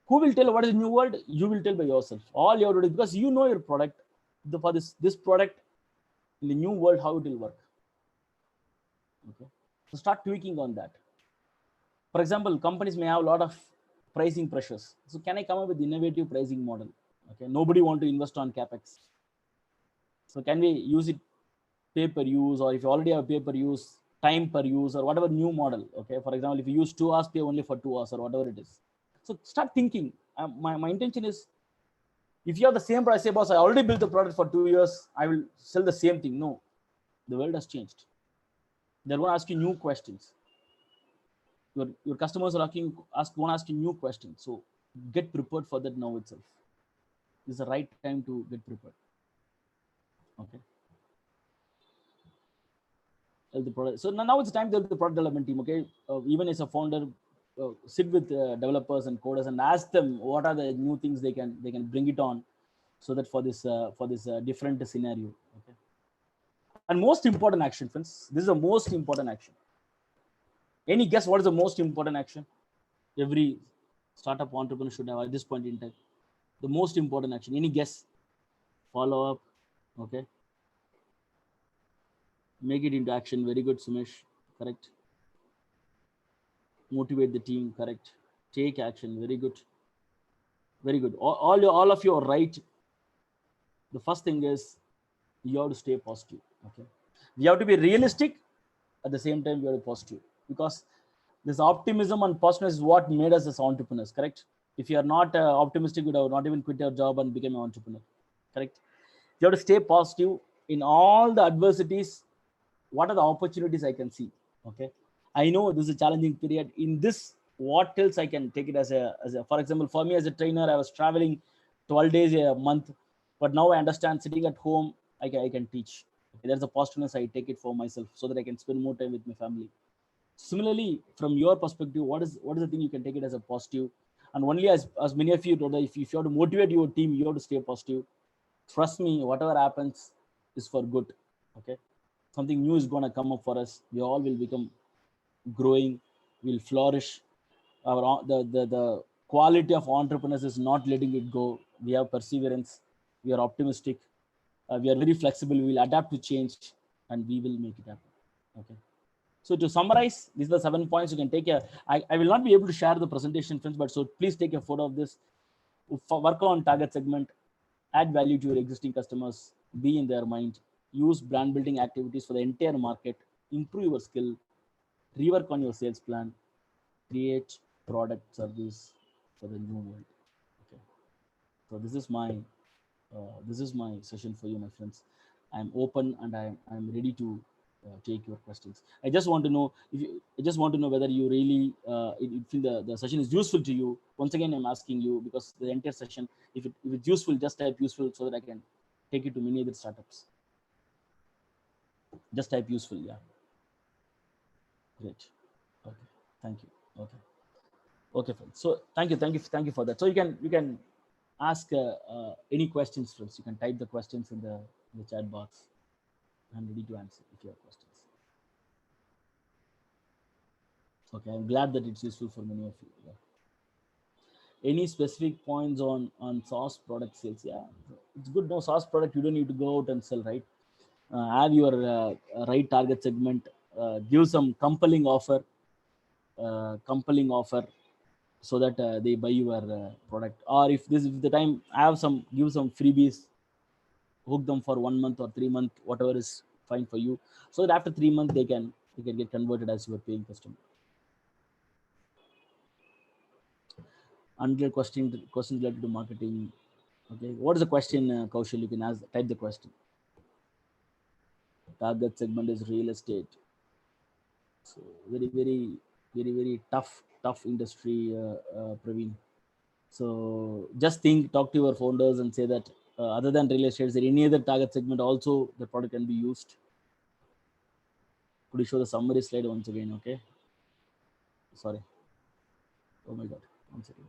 Who will tell what is the new world? You will tell by yourself. All you have to do, because you know your product, for this product in the new world, how it will work. Okay. So start tweaking on that. For example, companies may have a lot of pricing pressures. So can I come up with innovative pricing model? Okay. Nobody want to invest on CapEx. So can we use it pay per use, or if you already have pay per use, time per use, or whatever new model. Okay. For example, if you use 2 hours, pay only for 2 hours or whatever it is. So start thinking. My intention is, if you have the same price, say, boss, I already built the product for 2 years, I will sell the same thing. No, the world has changed. They're going to ask you new questions. Your customers are going to ask you new questions. So get prepared for that now itself. This is the right time to get prepared. Okay. The product. So now it's time to the product development team. Okay. Even as a founder, sit with developers and coders and ask them what are the new things they can bring it on, so that for this different scenario. Okay. And most important action, friends. This is the most important action. Any guess what is the most important action every startup entrepreneur should have at this point in time? The most important action. Any guess? Follow up. Okay. Make it into action. Very good, Sumesh. Correct. Motivate the team. Correct. Take action. Very good. Very good. All of you are right. The first thing is, you have to stay positive. Okay. You have to be realistic. At the same time, you have to be positive, because this optimism and positiveness is what made us as entrepreneurs. Correct. If you are not optimistic, you would have not even quit your job and become an entrepreneur. Correct. You have to stay positive in all the adversities. What are the opportunities I can see? Okay. I know this is a challenging period. In this, what else I can take it as a, for example, for me as a trainer, I was traveling 12 days a month, but now I understand sitting at home, I can teach. Okay, there's a positiveness. I take it for myself so that I can spend more time with my family. Similarly, from your perspective, what is the thing you can take it as a positive? And only as many of you told, if you have to motivate your team, you have to stay positive. Trust me, whatever happens is for good. Okay. Something new is going to come up for us. We all will become growing, will flourish. The quality of entrepreneurs is not letting it go. We have perseverance. We are optimistic. We are very flexible. We will adapt to change, and we will make it happen. Okay. So to summarize, these are the 7 points you can take. I will not be able to share the presentation, friends, but so please take a photo of this. Work on target segment, add value to your existing customers, be in their mind, use brand building activities for the entire market, improve your skill, rework on your sales plan, create product service for the new world. Okay. So this is my session for you, my friends. I'm open and I'm ready to take your questions. I just want to know I just want to know whether you really feel the session is useful to you. Once again, I'm asking you, because the entire session, if it's useful, just type useful so that I can take it to many other startups. Just type useful. Yeah. Great. Okay. Thank you. Okay. Okay, friends. So thank you for that. So you can ask any questions, friends. You can type the questions in the chat box. I'm ready to answer if you have questions. Okay, I'm glad that it's useful for many of you. Yeah. Any specific points on SaaS product sales? Yeah, it's good. No SaaS product, you don't need to go out and sell, right? Have your right target segment. Give some compelling offer, so that they buy your product. Or if the time, give some freebies, hook them for 1 month or 3 months, whatever is fine for you, so that after 3 months they can get converted as your paying customer. Unrelated question related to marketing. Okay, what is the question, Kaushal? You can type the question. Target segment is real estate. So very tough industry, Praveen. So just talk to your founders and say that other than real estate, is there any other target segment also the product can be used? Could you show the summary slide once again? Okay. Sorry. Oh my God. One second.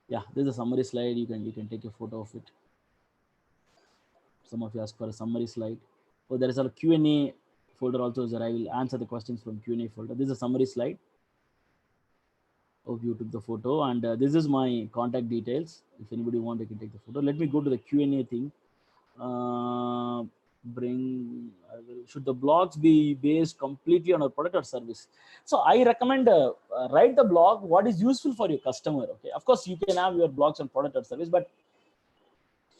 Yeah, there's a summary slide. You can take a photo of it. Some of you ask for a summary slide. Oh, there is a Q&A folder also, so I will answer the questions from Q&A folder. This is a summary slide. Hope you took the photo, and this is my contact details. If anybody want, they can take the photo. Let me go to the Q&A thing. Should the blogs be based completely on a product or service? So I recommend write the blog what is useful for your customer. Okay, of course you can have your blogs on product or service, but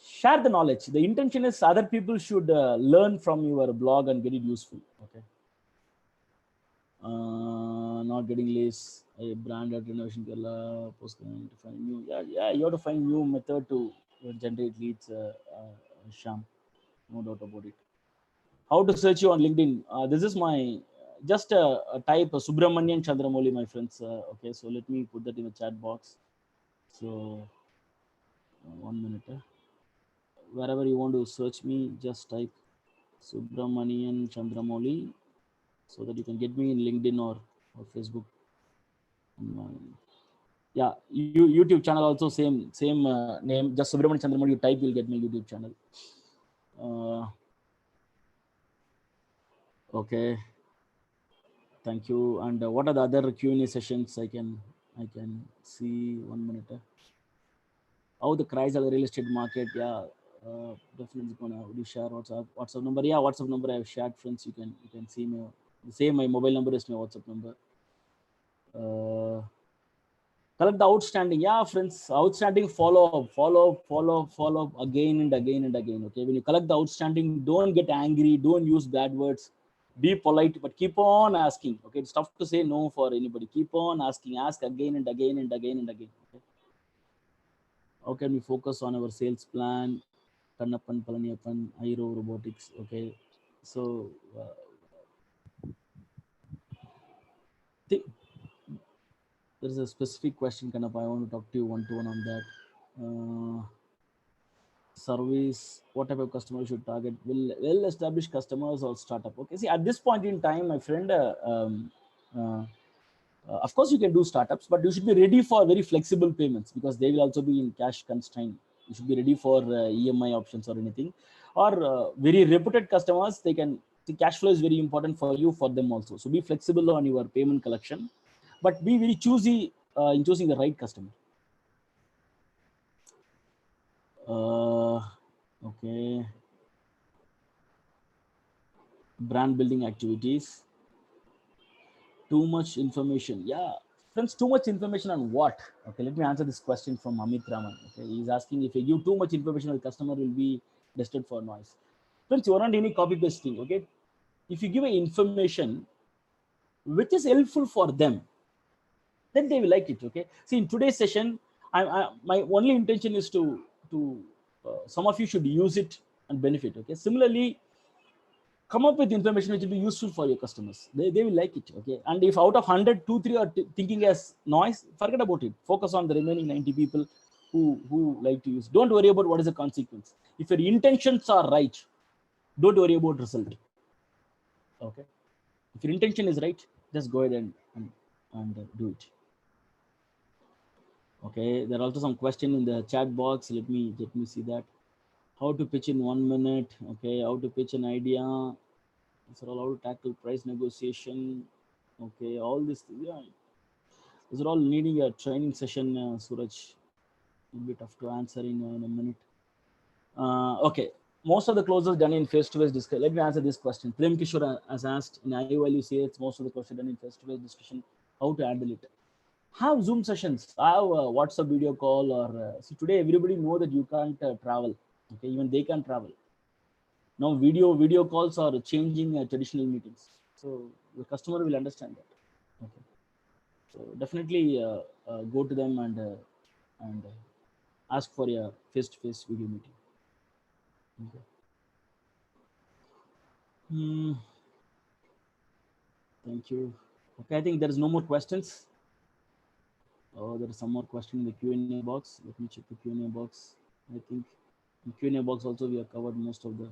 share the knowledge. The intention is other people should learn from your blog and get it useful. Okay. Not getting leads, a brand at renovation post to find new. Yeah, you have to find new method to generate leads, Sham. No doubt about it. How to search you on LinkedIn? This is my just a type Subramanian Chandramouli, my friends. Okay, so let me put that in the chat box. So 1 minute. Wherever you want to search me, just type Subramanian Chandramouli so that you can get me in LinkedIn or Facebook. Yeah, YouTube channel also same name, just Subramanian Chandramouli. You type, you'll get my YouTube channel. Okay, thank you. And what are the other Q&A sessions I can see? 1 minute. How the cries of the real estate market? Yeah, definitely gonna share WhatsApp number. Yeah, WhatsApp number I have shared, friends. You can see me. Same, my mobile number is my WhatsApp number. Collect the outstanding. Yeah, friends, outstanding follow up again and again and again. Okay, when you collect the outstanding, don't get angry, don't use bad words, be polite, but keep on asking. Okay, it's tough to say no for anybody. Keep on asking, ask again and again and again and again. Okay? How can we focus on our sales plan? Kannappan, Palaniappan, Airo Robotics. Okay, so there is a specific question, Kannappa. I want to talk to you one-to-one on that. Service, what type of customer you should target? Well-established customers or startup? Okay, see, at this point in time, my friend, of course you can do startups, but you should be ready for very flexible payments, because they will also be in cash constraint. You should be ready for EMI options or anything. Or very reputed customers, the cash flow is very important for you, for them also. So be flexible on your payment collection, but be very choosy in choosing the right customer. Okay. Brand building activities. Too much information. Yeah. Friends, too much information on what? Okay, let me answer this question from Amit Raman. Okay, he's asking if you give too much information, the customer will be disturbed for noise. Friends, you are not any copy pasting. Okay, if you give an information which is helpful for them, then they will like it. Okay, see, in today's session, my only intention is to some of you should use it and benefit. Okay, similarly, come up with information which will be useful for your customers. They will like it. Okay, and if out of 100, 2, 3 are thinking as noise, forget about it. Focus on the remaining 90 people who like to use. Don't worry about what is the consequence. If your intentions are right, don't worry about result. Okay, if your intention is right, just go ahead and do it. Okay, there are also some question in the chat box. Let me see that. How to pitch in 1 minute? Okay, how to pitch an idea? These are all how to tackle price negotiation. Okay, all this. Yeah, these are all needing a training session. Suraj, a bit tough to answer in a minute. Okay, most of the closes done in face-to-face discussion. Let me answer this question. Prem Kishore has asked in high value sales, most of the closes done in face-to-face discussion. How to handle it? Have Zoom sessions, have WhatsApp video call, or see, today everybody know that you can't travel. Okay, even they can travel. Now video calls are changing traditional meetings, so the customer will understand that. Okay, so definitely go to them and ask for a face-to-face video meeting. Okay. Thank you. Okay, I think there is no more questions. Oh, there is some more question in the Q&A box. Let me check the Q&A box. I think in Q&A box also we have covered most of the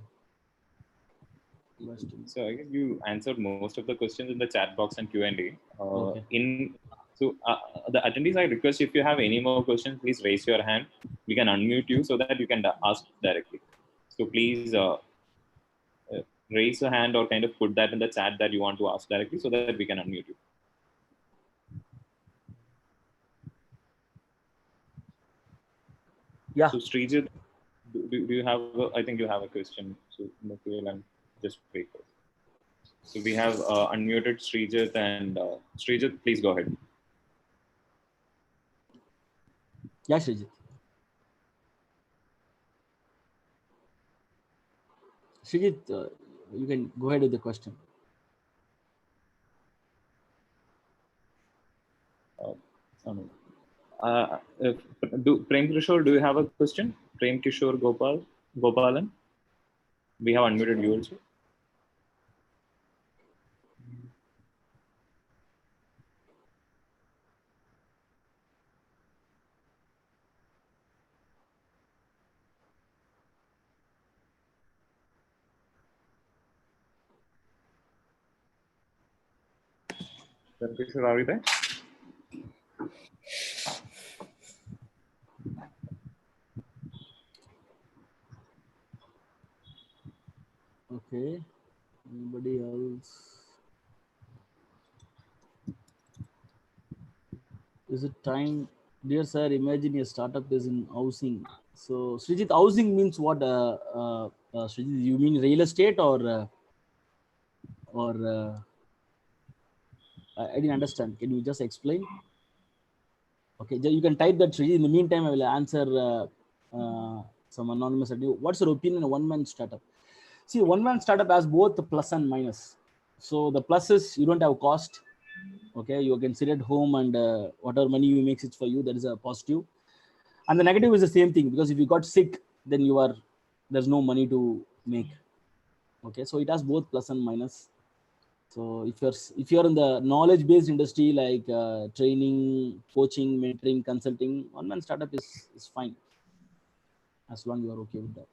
questions. So I guess you answered most of the questions in the chat box and Q&A. Okay. The attendees, I request if you have any more questions, please raise your hand. We can unmute you so that you can ask directly. So please raise a hand or kind of put that in the chat that you want to ask directly so that we can unmute you. Yeah. So Srijit, do you have? I think you have a question. So and just wait. So we have unmuted Srijit, and Srijit, please go ahead. Yeah, Srijit. Srijit, you can go ahead with the question. Prem Kishore, do you have a question? Prem Kishore Gopalan? We have unmuted you also. Prem Kishore, are you there? Okay. Anybody else? Is it time? Dear sir, imagine a startup is in housing. So, Srijit, housing means what? Srijit, you mean real estate or I didn't understand. Can you just explain? Okay, you can type that, Srijit. In the meantime, I will answer some anonymous. What's your opinion on one-man startup? See, one-man startup has both the plus and minus. So the plus is you don't have cost. Okay, you can sit at home and whatever money you make it for you, that is a positive. And the negative is the same thing, because if you got sick, then there's no money to make. Okay, so it has both plus and minus. So if you're in the knowledge based industry like training, coaching, mentoring, consulting, one-man startup is fine as long as you are okay with that.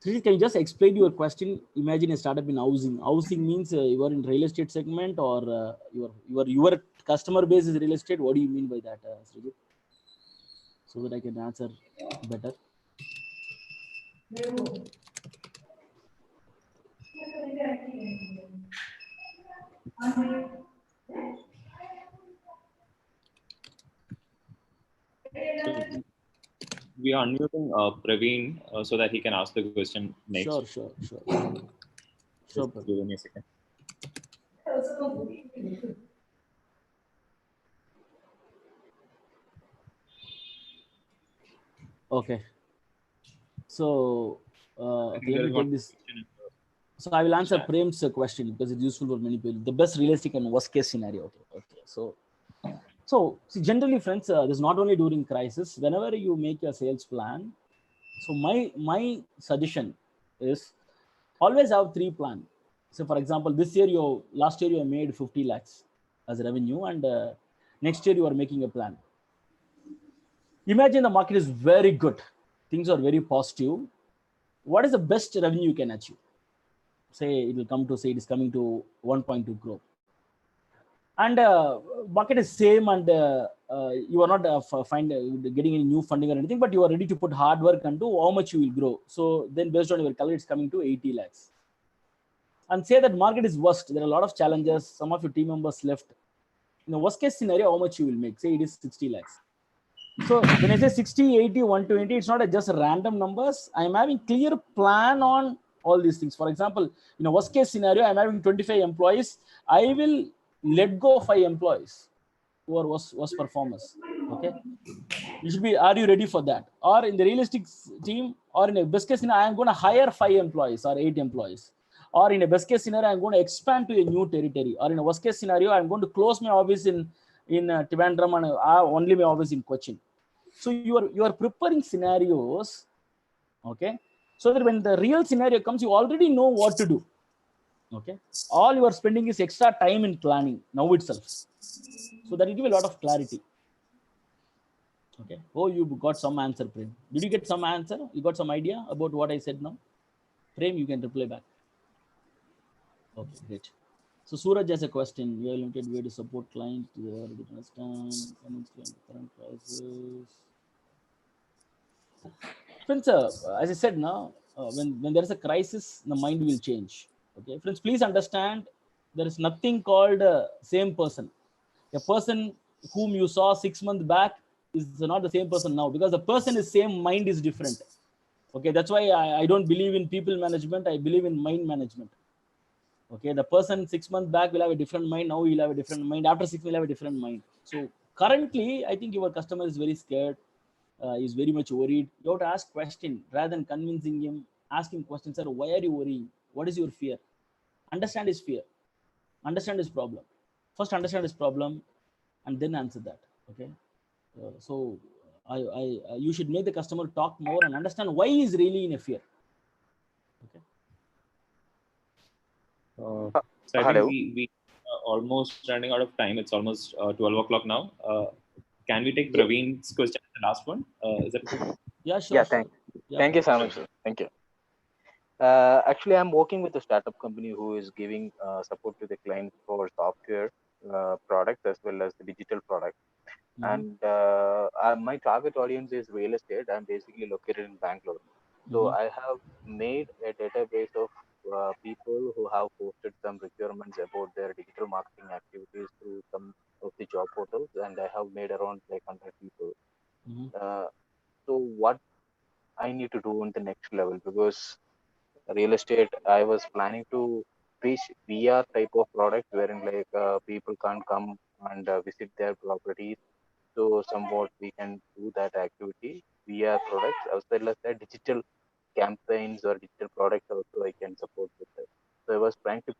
Srijit, can you just explain your question? Imagine a startup in housing. Housing means you are in real estate segment, or your customer base is real estate. What do you mean by that, Srijit? So that I can answer better. We are unmuting Praveen so that he can ask the question next. Sure. Just give me a second. Okay. So, I okay, think let there me is one take this. question in So I will the answer chat. Prem's question because it's useful for many people. The best realistic and worst case scenario. Okay. Okay. So see, generally, friends, this is not only during crisis. Whenever you make your sales plan, so my suggestion is always have three plan. So for example, last year you made 50 lakhs as revenue, and next year you are making a plan. Imagine the market is very good, things are very positive. What is the best revenue you can achieve? Say it will come to, say it is coming to 1.2 crore, and market is same, and you are not getting any new funding or anything, but you are ready to put hard work into how much you will grow. So then based on your calculate, it's coming to 80 lakhs. And say that market is worst, there are a lot of challenges, some of your team members left. In the worst case scenario, how much you will make? Say it is 60 lakhs. So when I say 60, 80, 120, it's not just random numbers. I'm having clear plan on all these things. For example, in a worst case scenario, I'm having 25 employees. I will let go 5 employees who are worst performers. Okay. You should be, are you ready for that? Or in the realistic team, or in a best case scenario, I'm going to hire 5 employees or 8 employees. Or in a best case scenario, I'm going to expand to a new territory. Or in a worst case scenario, I'm going to close my office in Trivandrum and only my office in Cochin. So you are preparing scenarios, okay, so that when the real scenario comes, you already know what to do. Okay, all you are spending is extra time in planning now itself, so that will give a lot of clarity. Okay. Oh, you got some answer, Prem. Did you get some answer? You got some idea about what I said now? Prem, you can reply back. Okay, great. So Suraj has a question. You are limited way to support clients. Do you already understand? Current prices. Friends, as I said now, when there is a crisis, the mind will change. Okay, friends, please understand there is nothing called same person. A person whom you saw 6 months back is not the same person now, because the person is same, mind is different. Okay, that's why I don't believe in people management. I believe in mind management. Okay, the person 6 months back will have a different mind. Now he'll have a different mind. After 6 months, he'll have a different mind. So currently, I think your customer is very scared. Is very much worried. You have to ask question rather than convincing him. Ask him questions. Sir, why are you worrying? What is your fear? Understand his fear. Understand his problem. First, understand his problem, and then answer that. Okay. So you should make the customer talk more and understand why he is really in a fear. Okay. So I think Hello. we almost running out of time. It's almost 12 o'clock now. Can we take Yeah, Praveen's question, the last one? Is that okay? Yeah, yeah, sure, sure. Yeah, thank you Praveen. so much, sir. Thank you. Actually, I'm working with a startup company who is giving support to the client for software products as well as the digital products. Mm-hmm. And my target audience is real estate. I'm basically located in Bangalore. So Mm-hmm. I have made a database of people who have posted some requirements about their digital marketing activities through some of the job portals, and I have made around like 100 people. Mm-hmm. Uh, so what I need to do on the next level, because real estate, I was planning to pitch VR type of product wherein like people can't come and visit their properties. So somewhat we can do that activity VR products as well as the digital campaigns or digital products also I can support with that. So I was trying to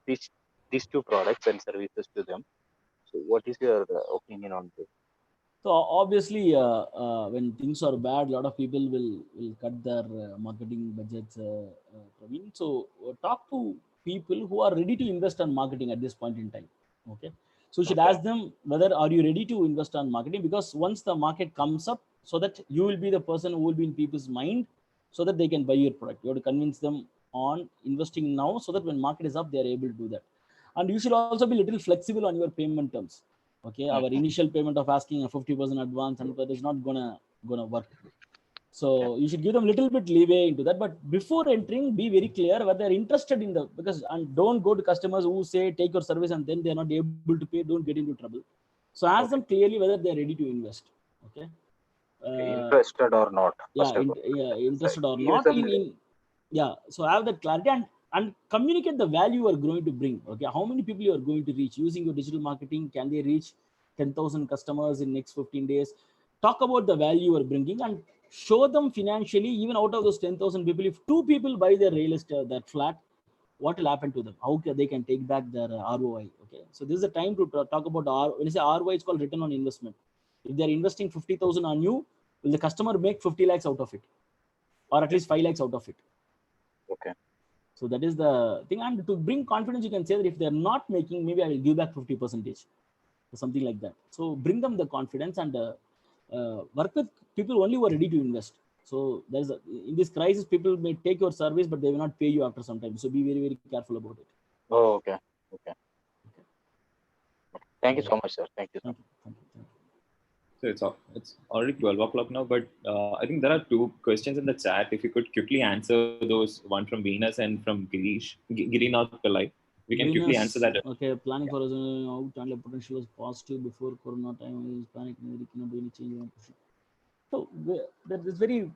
pitch these two products and services to them. So what is your opinion on this? So obviously, when things are bad, a lot of people will cut their marketing budgets. Praveen. So talk to people who are ready to invest on marketing at this point in time. Okay, so you should Okay. ask them whether are you ready to invest on marketing, because once the market comes up, so that you will be the person who will be in people's mind, so that they can buy your product. You have to convince them on investing now, so that when market is up, they are able to do that. And you should also be a little flexible on your payment terms. Okay, our Mhm. initial payment of asking a 50% advance, and that is not gonna work. So Okay. you should give them a little bit leeway into that, but before entering, be very clear whether they're interested in the, because, and don't go to customers who say take your service and then they're not able to pay. Don't get into trouble. So ask Okay. them clearly whether they're ready to invest. Okay. Okay. uh, Interested or not? yeah, First of all, yeah, so interested or give not some. in yeah. So have that clarity, and communicate the value you are going to bring. Okay, how many people you are going to reach using your digital marketing? Can they reach 10,000 customers in next 15 days? talk about the value you are bringing and show them financially, even out of those 10,000 people, if 2 people buy their real estate, that flat, what will happen to them? How they can take back their ROI? Okay, so this is the time to talk about when you say ROI, it's called return on investment. If they're investing 50,000 on you, will the customer make 50 lakhs out of it, or at least 5 lakhs out of it? Okay. So that is the thing. And to bring confidence, you can say that if they're not making, maybe I will give back 50%, or something like that. So bring them the confidence and work with people only who are ready to invest. So there's in this crisis, people may take your service, but they will not pay you after some time. So be very, very careful about it. Oh, okay. Okay. Thank you so much, sir. Thank you so much. Thank you. So it's already 12 o'clock now, but I think there are 2 questions in the chat. If you could quickly answer those, one from Venus and from Girinath Pillai. We can quickly answer that. Okay, planning for out and potential is positive before Corona time is panic. We cannot do any change. So that is very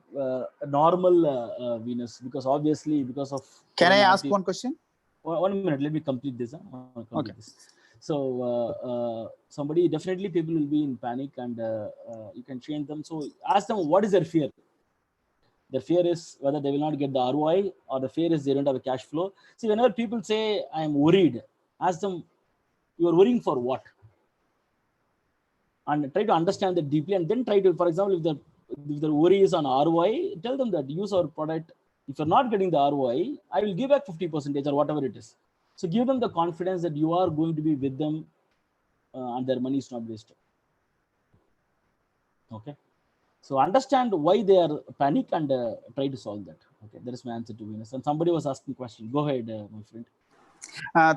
normal, Venus, because obviously because of. Can I ask one question? 1 minute, let me complete this. Okay. So somebody, definitely people will be in panic, and you can change them. So ask them what is their fear. Their fear is whether they will not get the ROI, or the fear is they don't have a cash flow. See, whenever people say I am worried, ask them, you are worrying for what? And try to understand that deeply, and then try to, for example, if the worry is on ROI, tell them that use our product. If you're not getting the ROI, I will give back 50% or whatever it is. So give them the confidence that you are going to be with them, and their money is not wasted. Okay. So understand why they are panic, and try to solve that. Okay, that is my answer to Venus. And somebody was asking a question. Go ahead, my friend.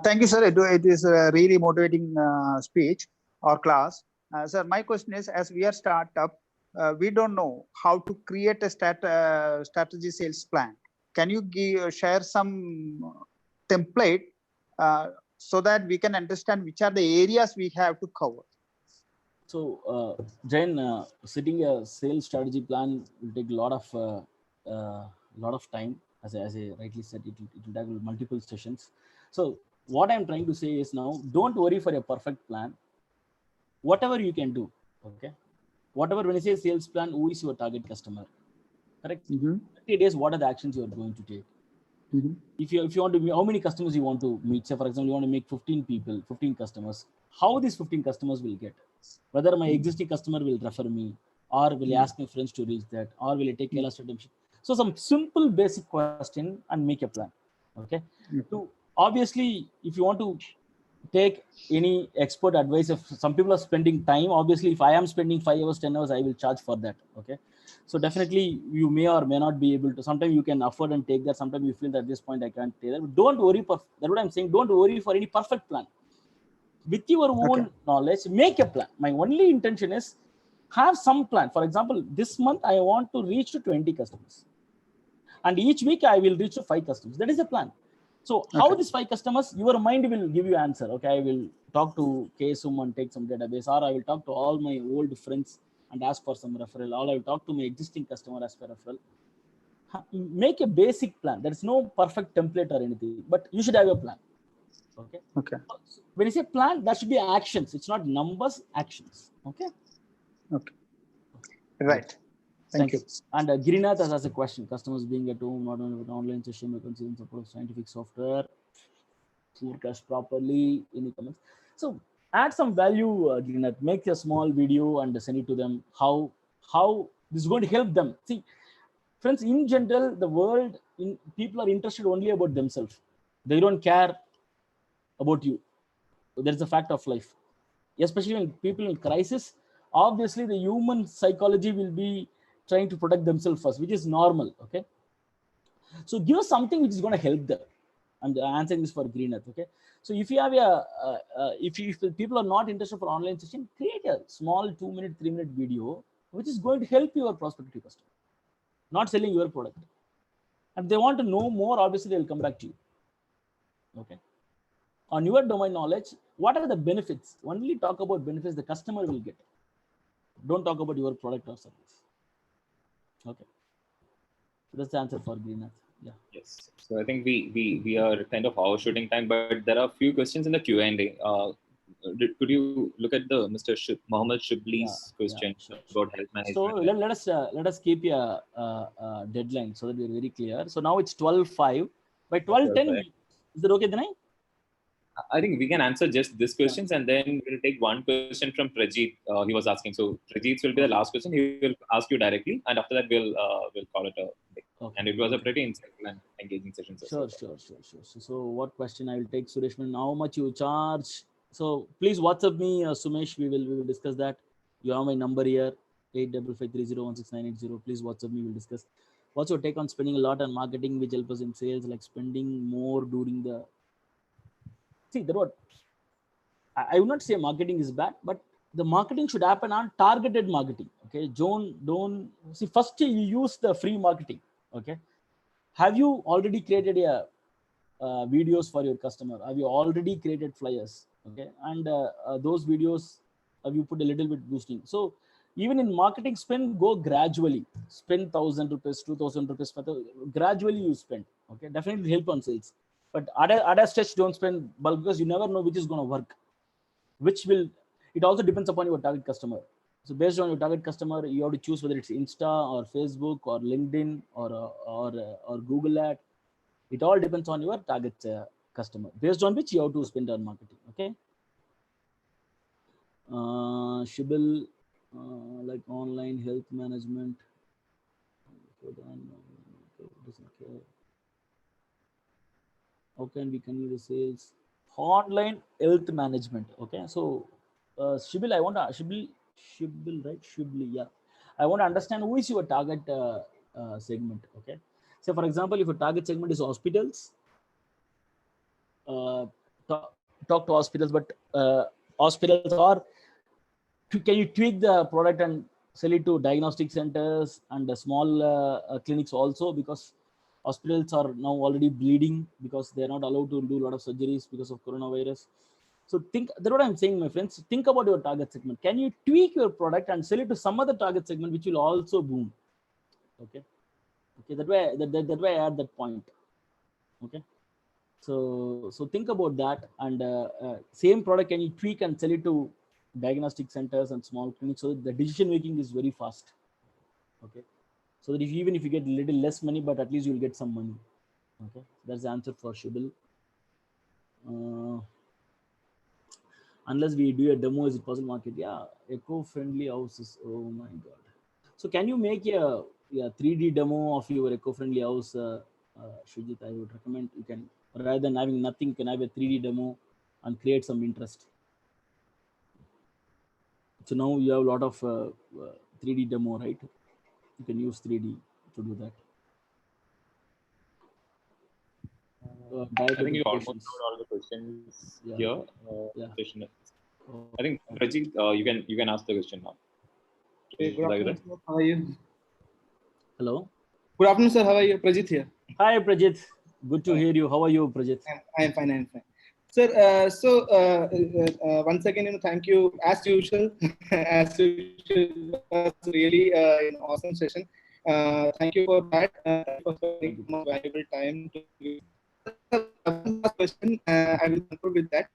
Thank you, sir. It is a really motivating speech or class. Sir, my question is, as we are startup, we don't know how to create a strategy sales plan. Can you share some template so that we can understand which are the areas we have to cover? So, Jain, setting a sales strategy plan will take a lot of time. As I rightly said, it will take multiple sessions. So, what I'm trying to say is, now, don't worry for a perfect plan. Whatever you can do, okay? Whatever, when you say sales plan, who is your target customer? Correct? 30 days, what are the actions you are going to take? If you want to, how many customers you want to meet? Say, for example, you want to make 15 customers. How these 15 customers will get? Whether my existing customer will refer me, or will ask my friends to reach that, or will I take LS redemption? So some simple basic question and make a plan. Okay. So obviously, if you want to take any expert advice, if some people are spending time, obviously if I am spending 5 hours, 10 hours, I will charge for that. Okay. So definitely you may or may not be able to. Sometimes you can afford and take that. Sometimes you feel that at this point I can't take that. But don't worry. That's what I'm saying. Don't worry for any perfect plan. With your own knowledge, make a plan. My only intention is have some plan. For example, this month I want to reach to 20 customers. And each week I will reach to 5 customers. That is the plan. So how these 5 customers, your mind will give you answer. Okay, I will talk to KSUM and take some database, or I will talk to all my old friends and ask for some referral, or I will talk to my existing customer as per referral. Make a basic plan. There is no perfect template or anything, but you should have a plan. Okay. Okay. When you say plan, that should be actions. It's not numbers, actions. Okay. Okay. Right. Thank you. And Girinath has a question. Customers being at home, not on an online session, we consider support of scientific software, forecast properly. Any comments? So add some value, Girinath. Make a small video and send it to them. How this is going to help them. See, friends, in general, the world, people are interested only about themselves. They don't care about you. That's a fact of life. Especially when people in crisis, obviously the human psychology will be trying to protect themselves first, which is normal. Okay. So give us something which is going to help them. I'm answering this for Greenearth. Okay. So if you have if people are not interested for online session, create a small 2-minute, 3-minute video, which is going to help your prospective customer, not selling your product. And they want to know more, obviously they will come back to you. Okay. On your domain knowledge, what are the benefits? Only talk about benefits the customer will get. Don't talk about your product or service. Okay. So that's the answer for Greenearth. Yeah. Yes. So I think we are kind of overshooting time, but there are a few questions in the Q&A. could you look at the Mr. Mohammed Shibli's question sure. about health So management? let us keep a deadline so that we're very clear. So now it's 12:05. By 12:10, is that okay, Denai? I think we can answer just these questions, and then we'll take one question from Prajit. He was asking. So Prajit will be the last question. He will ask you directly, and after that we'll call it a day. Okay. And it was a pretty insightful and engaging session. Sure. So what question I will take, Sureshman? How much you charge? So please WhatsApp me, Sumesh. We will discuss that. You have my number here, 8553016980. Please WhatsApp me. We'll discuss. What's your take on spending a lot on marketing, which helps us in sales, like spending more during the. See, there what I will not say marketing is bad, but the marketing should happen on targeted marketing. Okay, don't see. First, you use the free marketing. Okay, have you already created a videos for your customer? Have you already created flyers? Okay, and those videos have you put a little bit boosting? So even in marketing spend, go gradually. Spend 1,000 rupees, 2,000 rupees, gradually you spend. Okay, definitely help on sales, but at a stretch don't spend bulk because you never know which is going to work. Which will, it also depends upon your target customer. So based on your target customer, you have to choose whether it's Insta or Facebook or LinkedIn or Google ad. It all depends on your target customer, based on which you have to spend on marketing. Okay. Shibil, like online health management. How can we continue the sales? Online health management. Okay. So Shibil, I want to Shibil, right? Shibli, yeah. I want to understand who is your target segment. Okay. So for example, if your target segment is hospitals, talk to hospitals, but hospitals, or can you tweak the product and sell it to diagnostic centers and the small clinics also, because hospitals are now already bleeding because they're not allowed to do a lot of surgeries because of coronavirus. So that's what I'm saying, my friends. Think about your target segment. Can you tweak your product and sell it to some other target segment which will also boom? Okay. That way I add that point. Okay. So think about that, and same product, can you tweak and sell it to diagnostic centers and small clinics so that the decision making is very fast. Okay. So that even if you get a little less money, but at least you'll get some money. Okay. That's the answer for Shibil. Unless we do a demo, is it possible market? Yeah, eco-friendly houses. Oh my god. So can you make a 3D demo of your eco-friendly house, Shujit? I would recommend you can, rather than having nothing, you can have a 3D demo and create some interest. So now you have a lot of 3D demo, right? You can use 3D to do that. I think you almost covered all the questions here. I think Prajit, you can ask the question now. Hey, good afternoon, sir. How are you? Hello. Good afternoon, sir. How are you? Prajit here. Hi, Prajit. Good to hear you. How are you, Prajit? I am fine. Sir, once again, thank you as usual. As usual, it was really an awesome session. Thank you for that. For spending more valuable time. One last question. I will conclude with that.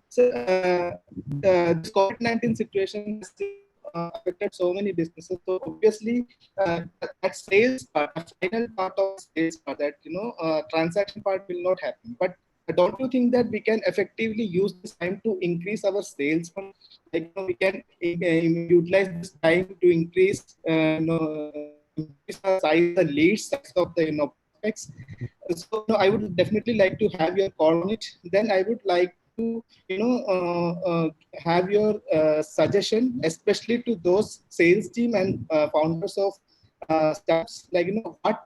So, this COVID-19 situation has affected so many businesses. So obviously, that sales part, the final part of sales part, that transaction part will not happen. But don't you think that we can effectively use this time to increase our sales? Like we can utilize this time to increase, increase the size, the lead size of the prospects. So I would definitely like to have your call on it. Then I would like to have your suggestion, especially to those sales team and founders of startups, like what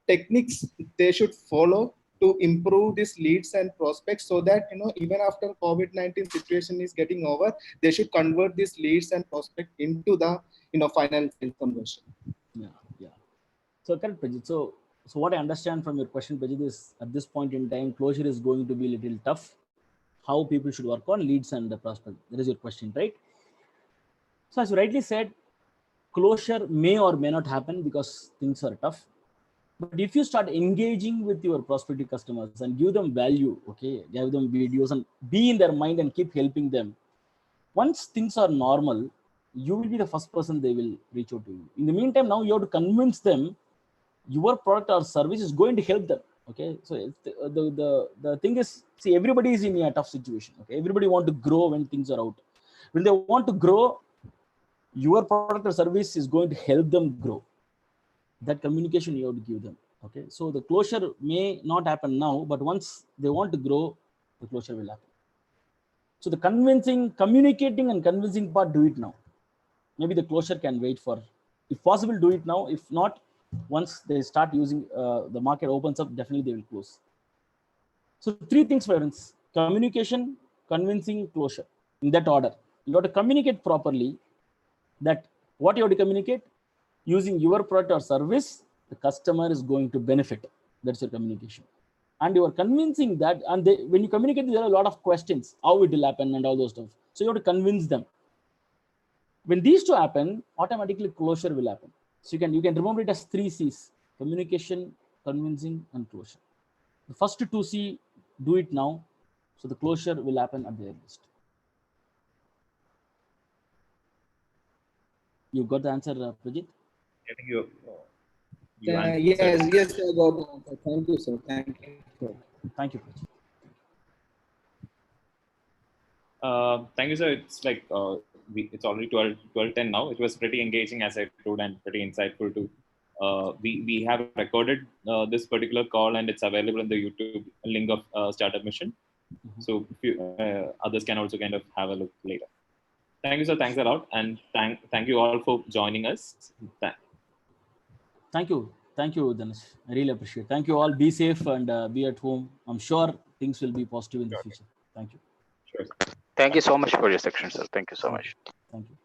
techniques they should follow to improve these leads and prospects, so that even after COVID-19 situation is getting over, they should convert these leads and prospects into the final sales conversion. Yeah. So correct, Prajit. So what I understand from your question, Prajit, is at this point in time, closure is going to be a little tough. How people should work on leads and the prospect. That is your question, right? So as you rightly said, closure may or may not happen because things are tough. But if you start engaging with your prospective customers and give them value, okay, give them videos and be in their mind and keep helping them, once things are normal, you will be the first person they will reach out to you. In the meantime, now you have to convince them your product or service is going to help them. Okay, so the thing is, see, everybody is in a tough situation. Okay, everybody want to grow when things are out. When they want to grow, your product or service is going to help them grow. That communication you have to give them. Okay, so the closure may not happen now, but once they want to grow, the closure will happen. So the communicating and convincing part, do it now. Maybe the closure can wait for, if possible, do it now. If not, once they start using, the market opens up, definitely they will close. So 3 things, friends: communication, convincing, closure, in that order. You have to communicate properly. That what you have to communicate, using your product or service, the customer is going to benefit. That's your communication. And you are convincing that, and when you communicate, there are a lot of questions, how it will happen and all those stuff. So you have to convince them. When these 2 happen, automatically closure will happen. So you can remember it as 3 C's: communication, convincing, and closure. The first 2 C, do it now. So the closure will happen at the earliest. You got the answer, Prajit? I think you Yes, I got the answer. Thank you, sir. Thank you. Thank you, Prajit. Thank you, sir. It's like it's already 12:10 now. It was pretty engaging, as I told, and pretty insightful too. We have recorded this particular call, and it's available in the YouTube link of Startup Mission. So others can also kind of have a look later. Thank you, sir. Thanks a lot, and thank you all for joining us. Thank you, Dhanush. I really appreciate it. Thank you all. Be safe and be at home. I'm sure things will be positive in the future. Thank you. Sure. Thank you so much for your section, sir. Thank you so much. Thank you.